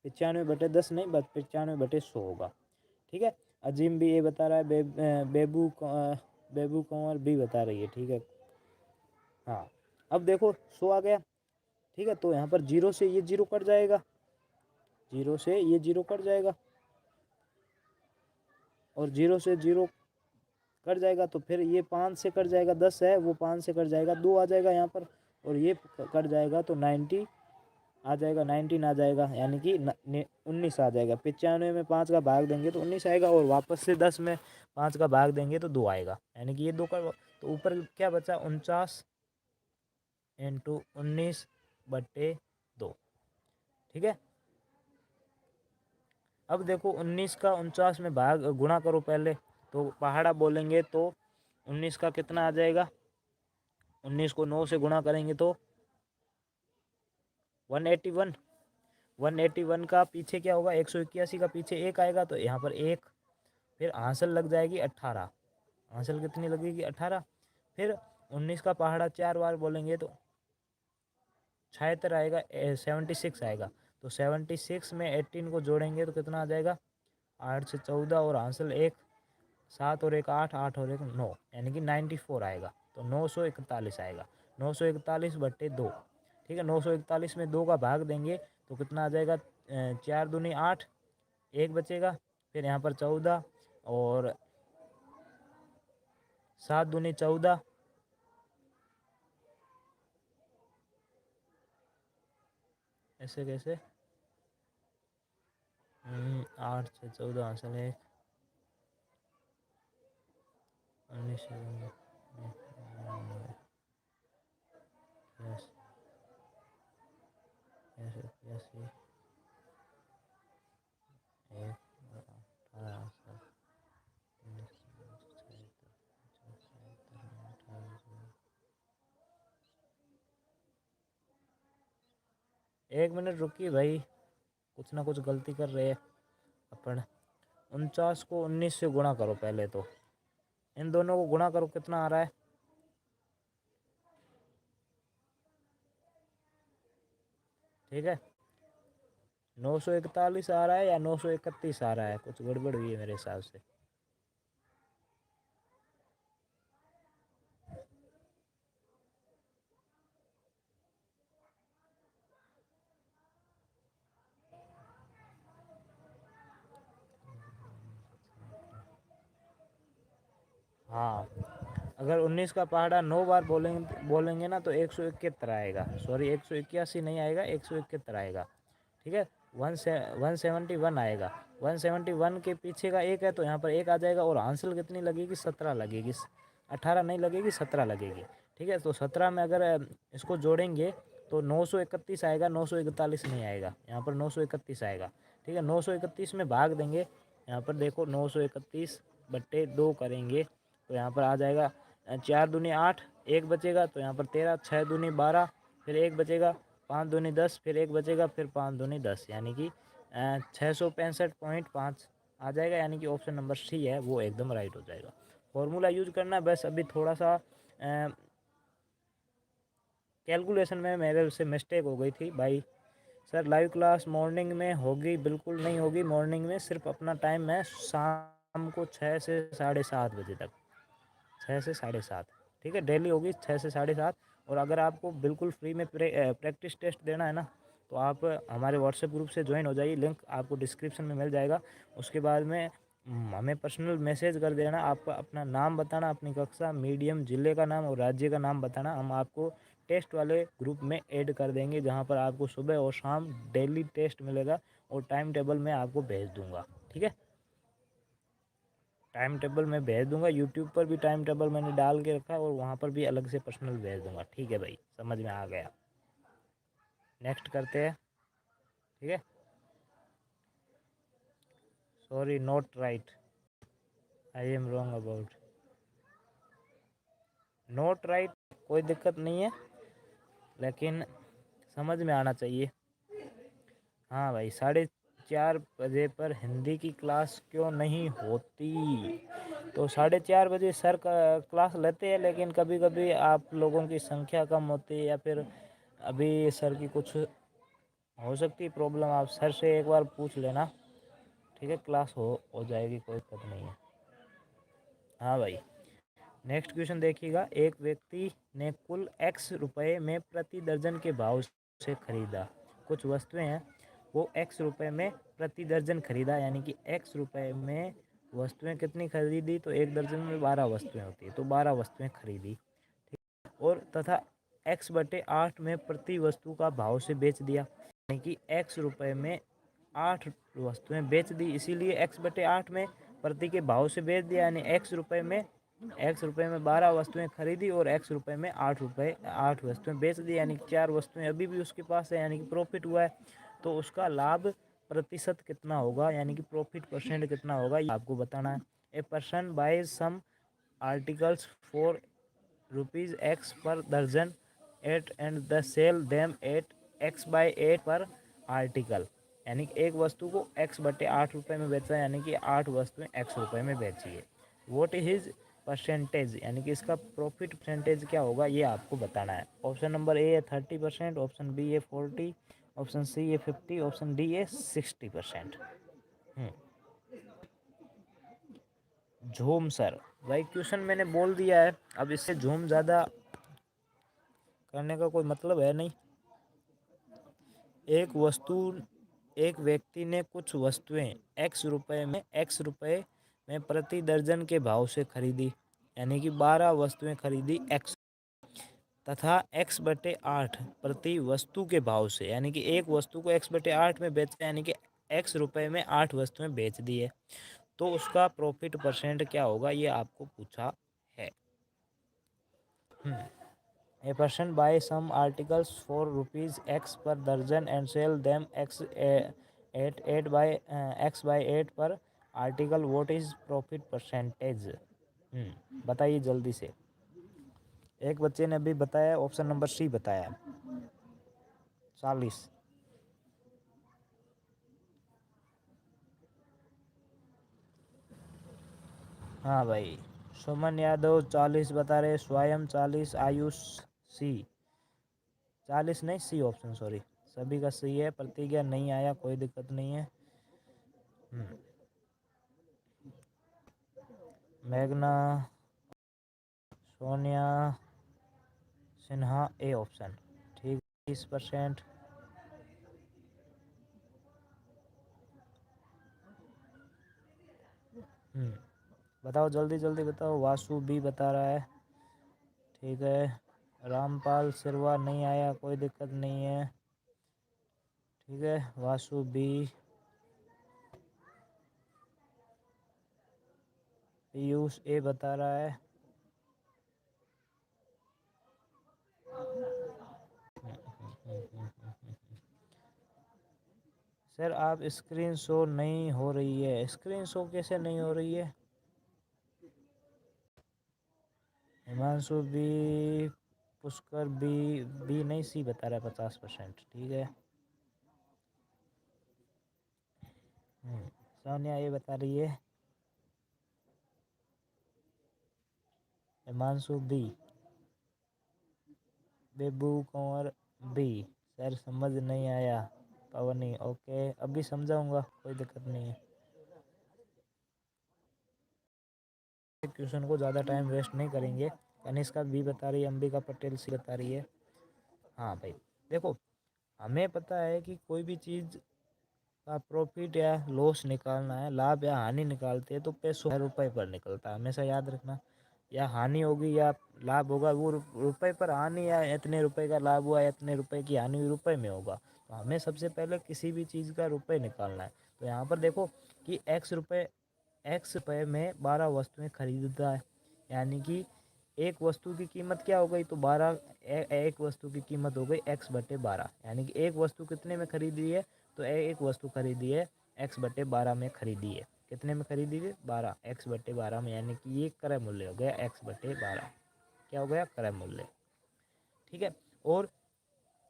95/10 नहीं, बस 95/100 होगा। ठीक है, अजीम भी ये बता रहा है, बेबू कंवर भी बता रही है। ठीक है, हाँ अब देखो 100 आ गया। ठीक है, तो यहाँ पर जीरो से ये जीरो कट जाएगा, जीरो से ये जीरो कट जाएगा और जीरो से जीरो कट जाएगा तो फिर ये 5 से कट जाएगा, 10 है वो 5 से कट जाएगा, 2 आ जाएगा यहाँ पर और ये कट जाएगा तो 90 आ जाएगा, 19 आ जाएगा, यानी कि 19 आ जाएगा। 95 में 5 का भाग देंगे तो 19 आएगा और वापस से 10 में 5 का भाग देंगे तो 2 आएगा, यानी कि ये 2 का। तो ऊपर क्या बचा, 49 इंटू 19/2। ठीक है, अब देखो 19 का 49 में भाग गुणा करो पहले, तो पहाड़ा बोलेंगे तो 19 का कितना आ जाएगा, 19 को 9 से गुणा करेंगे तो 181। 181 का पीछे क्या होगा, 181 का पीछे एक आएगा तो यहाँ पर एक, फिर हासिल लग जाएगी 18, हासिल कितनी लगेगी 18। फिर 19 का पहाड़ा 4 बार बोलेंगे तो 76 आएगा, 76 आएगा। तो 76 में 18 को जोड़ेंगे तो कितना आ जाएगा, 8 से 14 और हासिल एक, 7 और एक 8, 8 और एक 9, यानी कि 94 आएगा। तो 941 आएगा, 941/2। ठीक है, 941 में 2 का भाग देंगे तो कितना आ जाएगा, 4 दूनी 8, एक बचेगा, फिर यहाँ पर 14 और 7 दूनी 14, ऐसे कैसे, 8 से 14 हासिल है 19, यस यस यस एक 18। एक मिनट रुकिए भाई, कुछ ना कुछ गलती कर रहे हैं अपन। 49 को 19 से गुणा करो पहले, तो इन दोनों को गुणा करो कितना आ रहा है, ठीक है 941 आ रहा है या 931 आ रहा है, कुछ गड़बड़ हुई है मेरे हिसाब से। हाँ, अगर 19 का पहाड़ा 9 बार बोलेंगे ना तो 171 आएगा, सॉरी 181 नहीं आएगा, 171 आएगा। ठीक है, 171 आएगा। 171 के पीछे का एक है तो यहाँ पर एक आ जाएगा, और हासिल कितनी लगेगी, 17 लगेगी, 18 नहीं लगेगी, 17 लगेगी। ठीक है, तो 17 में अगर इसको जोड़ेंगे तो 931 आएगा, 941 नहीं आएगा, यहाँ पर 931 आएगा। ठीक है, 931 में भाग देंगे, यहाँ पर देखो 931/2 करेंगे तो यहाँ पर आ जाएगा 4 दूनी 8, एक बचेगा तो यहाँ पर 13, 6 दूनी 12, फिर एक बचेगा, 5 दूनी 10, फिर एक बचेगा, फिर 5 दूनी 10, यानी कि 665.5 आ जाएगा, यानी कि ऑप्शन नंबर सी है वो एकदम राइट हो जाएगा। फॉर्मूला यूज करना है बस, अभी थोड़ा सा कैलकुलेशन में मेरे से मिस्टेक हो गई थी भाई। सर लाइव क्लास मॉर्निंग में होगी, बिल्कुल नहीं होगी मॉर्निंग में, सिर्फ अपना टाइम है शाम को 6 से 7:30 बजे तक, 6 से 7:30। ठीक है, डेली होगी 6 से 7:30। और अगर आपको बिल्कुल फ्री में प्रैक्टिस टेस्ट देना है ना, तो आप हमारे व्हाट्सएप ग्रुप से ज्वाइन हो जाइए, लिंक आपको डिस्क्रिप्शन में मिल जाएगा। उसके बाद में हमें पर्सनल मैसेज कर देना, आपका अपना नाम बताना, अपनी कक्षा, मीडियम, ज़िले का नाम और राज्य का नाम बताना, हम आपको टेस्ट वाले ग्रुप में ऐड कर देंगे, जहाँ पर आपको सुबह और शाम डेली टेस्ट मिलेगा, और टाइम टेबल मैं आपको भेज दूँगा। ठीक है, टाइम टेबल मैं भेज दूंगा, यूट्यूब पर भी टाइम टेबल मैंने डाल के रखा है, और वहाँ पर भी अलग से पर्सनल भेज दूंगा। ठीक है भाई, समझ में आ गया। नेक्स्ट करते हैं। ठीक है, sorry not right, I am wrong about, not right, कोई दिक्कत नहीं है, लेकिन समझ में आना चाहिए। हाँ भाई, 4:30 बजे पर हिंदी की क्लास क्यों नहीं होती? तो 4:30 बजे सर का क्लास लेते हैं, लेकिन कभी कभी आप लोगों की संख्या कम होती है, या फिर अभी सर की कुछ हो सकती है प्रॉब्लम, आप सर से एक बार पूछ लेना। ठीक है, क्लास हो जाएगी, कोई दिक्कत नहीं है। हाँ भाई, नेक्स्ट क्वेश्चन देखिएगा। एक व्यक्ति ने कुल x रुपए में प्रति दर्जन के भाव से खरीदा, कुछ वस्तुएं हैं, वो x रुपए में प्रति दर्जन खरीदा, यानी कि x रुपए में वस्तुएं कितनी खरीदी, तो एक दर्जन में 12 वस्तुएं होती है, तो 12 वस्तुएं खरीदी। और तथा x/8 में प्रति वस्तु का भाव से बेच दिया, यानी कि x रुपए में 8 वस्तुएं बेच दी, इसीलिए x/8 में प्रति के भाव से बेच दिया, यानी x रुपए में 12 वस्तुएं खरीदी और x रुपए में 8 वस्तुएं बेच दी, यानी कि 4 वस्तुएं अभी भी उसके पास है, यानी कि प्रॉफिट हुआ है। तो उसका लाभ प्रतिशत कितना होगा, यानी कि प्रॉफिट परसेंट कितना होगा, ये आपको बताना है। A person buys some articles for ₹x per दर्जन at and the sell them at x/8 per article, यानी कि एक वस्तु को x/8 में बेचा है, यानी कि 8 वस्तुएं x रुपए में बेची है। वॉट इज हिज परसेंटेज, यानी कि इसका प्रॉफिट परसेंटेज क्या होगा, ये आपको बताना है। ऑप्शन नंबर ए है 30%, ऑप्शन बी है 40, ऑप्शन सी है 50, ऑप्शन डी है 60%। झूम सर, भाई क्वेश्चन मैंने बोल दिया है, अब इससे झूम ज़्यादा करने का कोई मतलब है नहीं। एक वस्तु, एक व्यक्ति ने कुछ वस्तुएं एक्स रुपए में प्रति दर्जन के भाव से खरीदी, यानी कि 12 वस्तुएं खरीदी एक्स, तथा x/8 प्रति वस्तु के भाव से, यानी कि एक वस्तु को x/8 में बेचा, यानी कि x रुपए में 8 वस्तुएं बेच दी है, तो उसका प्रॉफिट परसेंट क्या होगा, ये आपको पूछा है। A person buys some articles for ₹x per दर्जन and sell them at 8 पर article, what is profit percentage? बताइए जल्दी से। एक बच्चे ने अभी बताया, ऑप्शन नंबर सी बताया, 40। हाँ भाई, सुमन यादव 40 बता रहे, स्वयं 40, आयुष सी 40 नहीं, सी ऑप्शन, सॉरी, सभी का सही है। प्रतिज्ञा नहीं आया, कोई दिक्कत नहीं है। मेघना, सोनिया सिन्हा ए ऑप्शन, ठीक, 30%। बताओ जल्दी जल्दी बताओ। वासु बी बता रहा है। ठीक है, रामपाल सिरवा नहीं आया, कोई दिक्कत नहीं है। ठीक है, वासु बी। पीयूष ए बता रहा है। सर आप स्क्रीन शो नहीं हो रही है। स्क्रीन शो कैसे नहीं हो रही है? Himanshu B, Pushkar B. B नहीं, सी बता रहा है 50%। ठीक है। सोनिया ये बता रही है। Himanshu B. Bebu Kanwar B. Sir समझ नहीं आया। पवनी ओके, अभी समझाऊंगा, कोई दिक्कत नहीं है। क्वेश्चन को ज़्यादा टाइम वेस्ट नहीं करेंगे। कनिष्का बी बता रही है, अंबिका पटेल सी बता रही है। हाँ भाई देखो, हमें पता है कि कोई भी चीज़ का प्रॉफिट या लॉस निकालना है, लाभ या हानि निकालते हैं तो पैसों रुपए पर निकलता है, हमेशा याद रखना। या हानि होगी या लाभ होगा, वो रुपए पर हानि, या इतने रुपए का लाभ हुआ, इतने रुपए की हानि रुपए में होगा। तो हमें सबसे पहले किसी भी चीज़ का रुपए निकालना है। तो यहाँ पर देखो कि एक्स रुपए में 12 वस्तुएं खरीदता है, यानी कि एक वस्तु की कीमत क्या हो गई, तो 12। एक वस्तु की कीमत हो गई x/12, यानी कि एक वस्तु कितने में खरीदी है, तो एक वस्तु खरीदी है x/12 में खरीदी है। कितने में खरीदी है? 12, x/12 में, यानी कि ये क्रय मूल्य हो गया x/12। क्या हो गया? क्रय मूल्य। ठीक है। और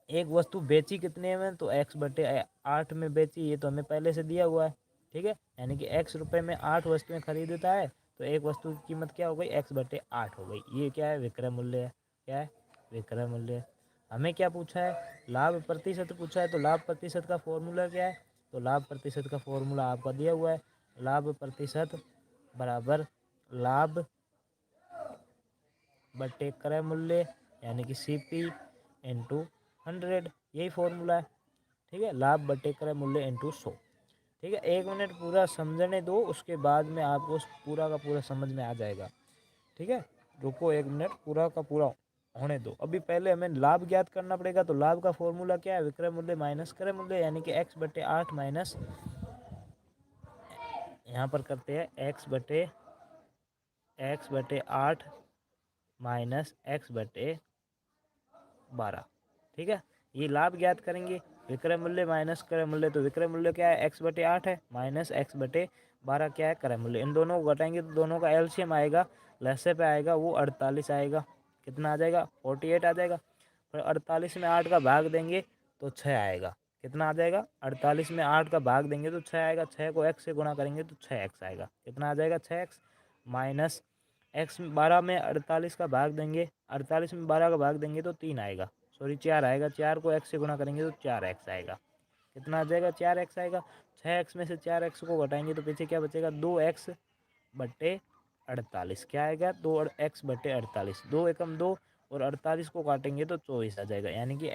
एक वस्तु बेची कितने में, तो x/8 में बेची, ये तो हमें पहले से दिया हुआ है। ठीक है, यानी कि x रुपए में 8 वस्तुएं खरीदता है, तो एक वस्तु की कीमत क्या हो गई? x/8 हो गई। ये क्या है? विक्रय मूल्य है। क्या है? विक्रय मूल्य है। हमें क्या पूछा है? लाभ प्रतिशत पूछा है। तो लाभ प्रतिशत का फॉर्मूला क्या है? तो लाभ प्रतिशत का फॉर्मूला आपका दिया हुआ है। लाभ प्रतिशत बराबर लाभ बटे क्रय मूल्य, यानी कि CP इंटू 100, यही फॉर्मूला है। ठीक है, लाभ बटे क्रय मूल्य इंटू 100। ठीक है, 1 मिनट पूरा समझने दो, उसके बाद में आपको पूरा का पूरा समझ में आ जाएगा। ठीक है, रुको 1 मिनट, पूरा का पूरा होने दो। अभी पहले हमें लाभ ज्ञात करना पड़ेगा। तो लाभ का फॉर्मूला क्या है? विक्रय मूल्य माइनस क्रय मूल्य, यानी कि x/8 माइनस, यहाँ पर करते हैं x/8 माइनस x/12। ठीक है, ये लाभ ज्ञात करेंगे। विक्रय मूल्य माइनस क्रय मूल्य, तो विक्रय मूल्य क्या है? x/8 है, माइनस x/12 क्या है? क्रय मूल्य। इन दोनों को घटाएंगे तो दोनों का एलसीएम आएगा, लहसे पे आएगा, वो 48 आएगा। कितना आ जाएगा? 48 आ जाएगा। फिर 48 में 8 का भाग देंगे तो 6 आएगा। कितना आ जाएगा? 48 में 8 का भाग देंगे तो 6 आएगा। 6 को x से गुणा करेंगे तो 6x आएगा। कितना आ जाएगा? 6x माइनस x 12 में 48 का भाग देंगे, 48 में 12 का भाग देंगे तो 3 आएगा, सॉरी 4 आएगा। 4 को x से गुणा करेंगे तो 4x आएगा। कितना आ जाएगा? 4x आएगा। 6x में से 4x को घटाएंगे तो पीछे क्या बचेगा? 2x/48। क्या आएगा? 2x/48। 2 एकम 2, और 48 को काटेंगे तो 24 आ जाएगा, यानी कि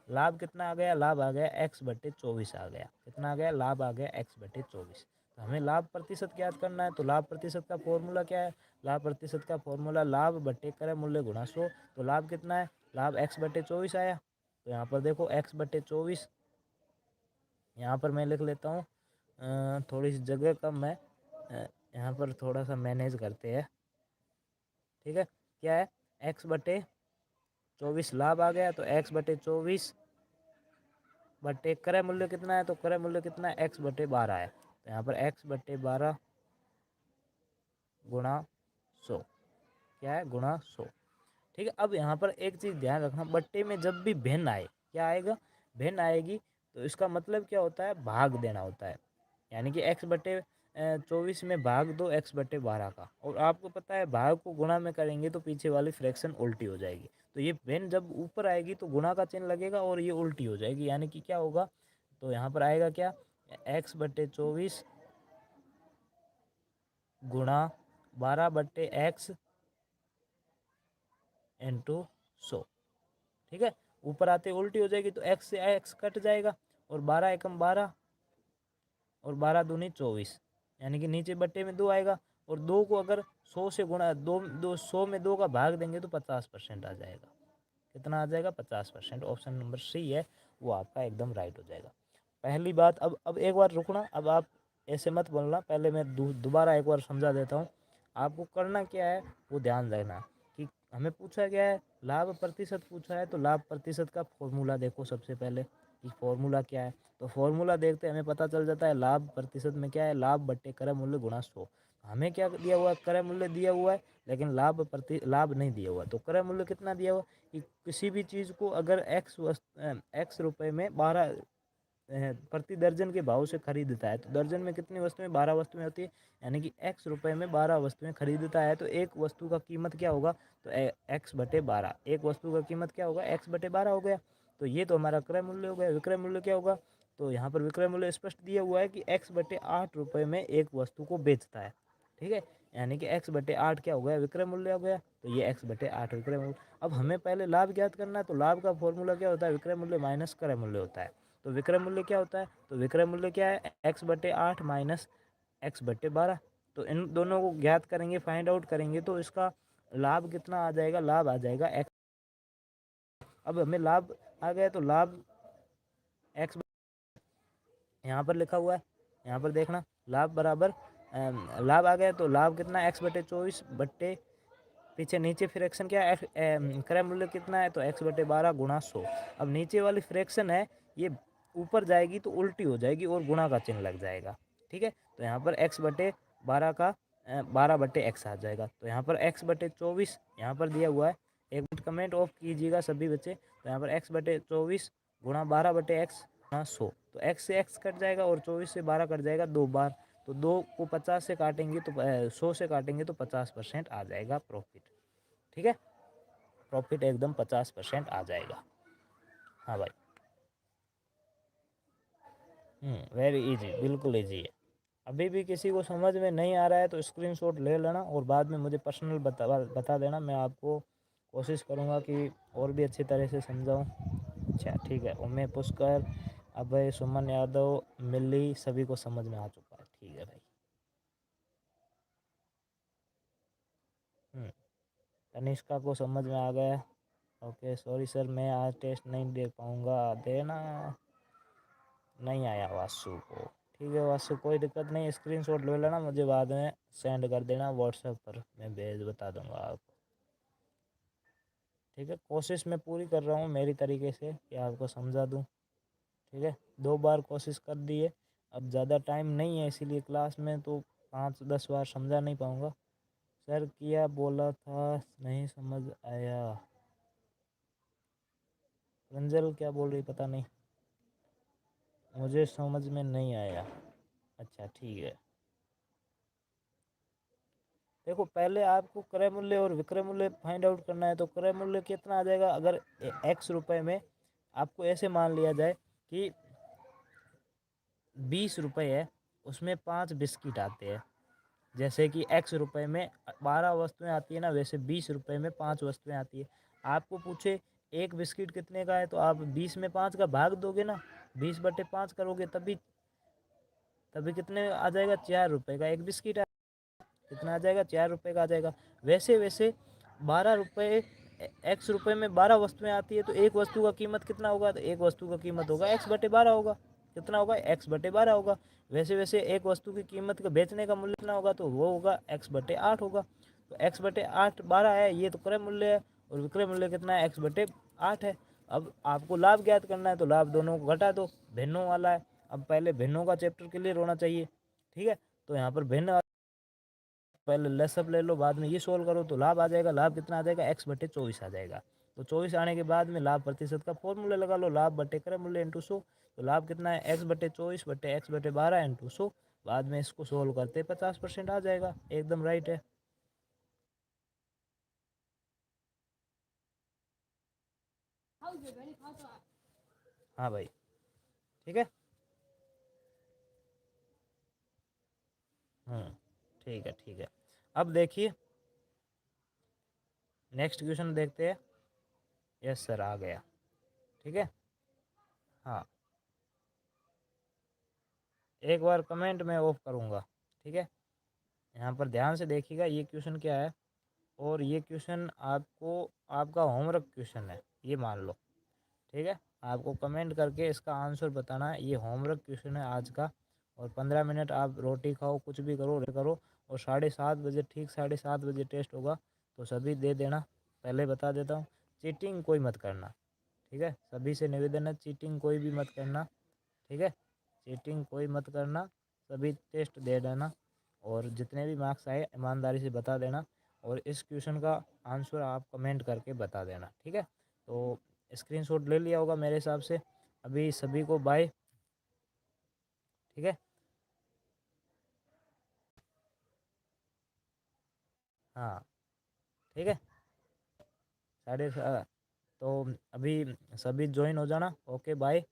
लाभ कितना आ गया? लाभ आ गया x/24 आ गया। कितना आ गया? लाभ आ गया x/24। तो हमें लाभ प्रतिशत ज्ञात करना है। तो लाभ प्रतिशत का फॉर्मूला क्या है? लाभ प्रतिशत का फॉर्मूला लाभ बटे क्रय मूल्य गुणा 100। तो लाभ कितना है? लाभ x/24 आया। तो यहाँ पर देखो x/24, यहाँ पर मैं लिख लेता हूँ, थोड़ी सी जगह कम है, यहाँ पर थोड़ा सा मैनेज करते हैं। ठीक है, क्या है? x/24 लाभ आ गया, तो x/24 बटे क्रय मूल्य कितना है? तो क्रय मूल्य कितना है? x/12 है। तो यहाँ पर x/12 गुणा 100। क्या है? गुणा 100। ठीक है, अब यहाँ पर एक चीज़ ध्यान रखना, बट्टे में जब भी भिन्न आए, क्या आएगा? भिन्न आएगी, तो इसका मतलब क्या होता है? भाग देना होता है, यानी कि x/24 में भाग दो x/12 का। और आपको पता है भाग को गुणा में करेंगे तो पीछे वाली फ्रैक्शन उल्टी हो जाएगी। तो ये भिन्न जब ऊपर आएगी तो गुणा का चिन्ह लगेगा और ये उल्टी हो जाएगी, यानी कि क्या होगा? तो यहाँ पर आएगा क्या? x/24 गुणा 12/x इंटू 100। ठीक है, ऊपर आते उल्टी हो जाएगी, तो x से x कट जाएगा, और 12 एकम 12, और 12 दूनी 24, यानी कि नीचे बट्टे में 2 आएगा, और 2 को अगर 100 से गुणा 100 में 2 का भाग देंगे तो 50% आ जाएगा। कितना आ जाएगा? 50%। ऑप्शन नंबर सी है वो आपका एकदम राइट हो जाएगा। पहली बात, अब एक बार रुकना, अब आप ऐसे मत बोलना, पहले मैं दोबारा एक बार समझा देता हूँ। आपको करना क्या है वो ध्यान रखना कि हमें पूछा गया है लाभ प्रतिशत पूछा है, तो लाभ प्रतिशत का फॉर्मूला देखो सबसे पहले कि फॉर्मूला क्या है। तो फॉर्मूला देखते हमें पता चल जाता है लाभ प्रतिशत में क्या है, लाभ बट्टे क्रय मूल्य गुणा 100। हमें क्या दिया हुआ है? क्रय मूल्य दिया हुआ है, लेकिन लाभ नहीं दिया हुआ। तो क्रय मूल्य कितना दिया हुआ कि किसी भी चीज़ को अगर एक्स रुपए में 12 प्रति दर्जन के भाव से खरीदता है, तो दर्जन में कितनी वस्तुएं? 12 वस्तुएं होती है, यानी कि एक्स रुपए में 12 वस्तुएं खरीदता है, तो एक वस्तु का कीमत क्या होगा? तो एक्स बटे 12, एक वस्तु का कीमत क्या होगा? एक्स बटे 12 हो गया। तो ये तो हमारा क्रय मूल्य हो गया। विक्रय मूल्य क्या होगा? तो यहाँ पर विक्रय मूल्य स्पष्ट दिया हुआ है कि एक्स बटे 8 रुपये में एक वस्तु को बेचता है। ठीक है, यानी कि एक्स बटे 8 क्या हो गया? विक्रय मूल्य हो गया। तो ये एक्स बटे 8 विक्रय मूल्य। अब हमें पहले लाभ ज्ञात करना है, तो लाभ का फॉर्मूला क्या होता है? विक्रय मूल्य माइनस क्रय मूल्य होता है। तो विक्रय मूल्य क्या होता है? तो विक्रय मूल्य क्या है? एक्स बटे 8 माइनस एक्स बटे 12। तो इन दोनों को ज्ञात करेंगे, फाइंड आउट करेंगे, तो इसका लाभ कितना आ जाएगा? लाभ आ जाएगा एक्स। अब हमें लाभ आ गया, तो लाभ एक्स यहाँ पर लिखा हुआ है, यहाँ पर देखना, लाभ बराबर लाभ आ गया, तो लाभ कितना? एक्स बटे 24 बट्टे पीछे नीचे फ्रैक्शन क्या है? क्रय मूल्य कितना है? तो एक्स बटे 12 गुणा 100। अब नीचे वाली फ्रैक्शन है ये ऊपर जाएगी तो उल्टी हो जाएगी और गुणा का चिन्ह लग जाएगा। ठीक है, तो यहाँ पर एक्स बटे 12 का 12 बटे एक्स आ जाएगा। तो यहाँ पर एक्स बटे 24 यहाँ पर दिया हुआ है, एक मिनट कमेंट ऑफ कीजिएगा सभी बच्चे। तो यहाँ पर एक्स बटे 24 गुणा 12 बटे एक्स गुणा 100। तो एक्स से एक्स कट जाएगा और 24 से 12 कट जाएगा 2 बार। तो 2 को 50 से काटेंगे तो 100 से काटेंगे तो 50% आ जाएगा प्रॉफिट। ठीक है, प्रॉफिट एकदम 50% आ जाएगा। हाँ भाई, वेरी इजी, बिल्कुल इजी है। अभी भी किसी को समझ में नहीं आ रहा है तो स्क्रीनशॉट ले लेना और बाद में मुझे पर्सनल बता देना, मैं आपको कोशिश करूँगा कि और भी अच्छी तरह से समझाऊँ। अच्छा ठीक है, उमेश पुष्कर, अभय, सुमन यादव, मिल्ली, सभी को समझ में आ चुका है। ठीक है भाई। तनिष्का को समझ में आ गया। ओके, सॉरी सर मैं आज टेस्ट नहीं दे पाऊँगा। देना नहीं आया वासु को। ठीक है वासु, कोई दिक्कत नहीं, स्क्रीनशॉट ले लेना, मुझे बाद में सेंड कर देना व्हाट्सएप पर, मैं भेज बता दूंगा आपको। ठीक है, कोशिश मैं पूरी कर रहा हूँ मेरी तरीके से कि आपको समझा दूँ। ठीक है, 2 बार कोशिश कर दी है, अब ज़्यादा टाइम नहीं है इसीलिए क्लास में तो 5-10 बार समझा नहीं पाऊँगा। सर क्या बोला था नहीं समझ आया? रंजल क्या बोल रही पता नहीं, मुझे समझ में नहीं आया। अच्छा ठीक है, देखो पहले आपको क्रय मूल्य और विक्रय मूल्य फाइंड आउट करना है। तो क्रय मूल्य कितना आ जाएगा? अगर एक्स रुपए में आपको ऐसे मान लिया जाए कि 20 रुपए है, उसमें 5 बिस्किट आते हैं। जैसे कि एक्स रुपए में 12 वस्तुएं आती है ना, वैसे 20 रुपए में 5 वस्तुएं आती है। आपको पूछे एक बिस्किट कितने का है, तो आप 20 में 5 का भाग दोगे ना, 20 बटे 5 करोगे, तभी तभी कितने आ जाएगा? 4 रुपए का एक बिस्किट। कितना आ जाएगा? 4 रुपये का आ जाएगा। वैसे वैसे 12 रुपये एक्स रुपये में 12 वस्तुएं आती है, तो एक वस्तु का कीमत कितना होगा? तो एक वस्तु का कीमत होगा एक्स बटे 12 होगा। कितना होगा? एक्स बटे 12 होगा। वैसे वैसे एक वस्तु की कीमत का बेचने का मूल्य कितना होगा? तो वो होगा एक्स बटे 8 होगा। तो एक्स बटे 8 12 है, ये तो क्रय मूल्य है, और विक्रय मूल्य कितना है? एक्स बटे 8 है। अब आपको लाभ ज्ञात करना है, तो लाभ दोनों को घटा दो, भिन्नों वाला है। अब पहले भिन्नों का चैप्टर क्लियर होना चाहिए। ठीक है, तो यहाँ पर भिन्न पहले लेसअप ले लो, बाद में ये सोल्व करो, तो लाभ आ जाएगा। लाभ कितना आ जाएगा? एक्स बटे 24 आ जाएगा। तो 24 आने के बाद में लाभ प्रतिशत का फॉर्मूला लगा लो, लाभ बटे क्रय मूल्य इंटू 100। तो लाभ कितना है? एक्स बटे 24 बटे एक्स बटे 12 इंटू 100। बाद में इसको सोल्व करते 50% आ जाएगा। एकदम राइट है। हाँ भाई, ठीक है। हम्म, ठीक है ठीक है। अब देखिए नेक्स्ट क्वेश्चन देखते हैं। यस सर आ गया। ठीक है, हाँ, एक बार कमेंट में ऑफ करूँगा। ठीक है, यहाँ पर ध्यान से देखिएगा ये क्वेश्चन क्या है, और ये क्वेश्चन आपको आपका होमवर्क क्वेश्चन है, ये मान लो। ठीक है, आपको कमेंट करके इसका आंसर बताना है। ये होमवर्क क्वेश्चन है आज का। और 15 मिनट आप रोटी खाओ, कुछ भी करो। और 7:30 बजे, ठीक 7:30 बजे टेस्ट होगा, तो सभी दे देना। पहले बता देता हूँ, चीटिंग कोई मत करना। ठीक है, सभी से निवेदन है, चीटिंग कोई भी मत करना। ठीक है, चीटिंग कोई मत करना, सभी टेस्ट दे देना। और जितने भी मार्क्स आए ईमानदारी से बता देना। और इस क्वेश्चन का आंसर आप कमेंट करके बता देना। ठीक है, तो स्क्रीनशॉट ले लिया होगा मेरे हिसाब से। अभी सभी को बाय। ठीक है, हाँ, ठीक है, तो अभी सभी ज्वाइन हो जाना। Okay, bye.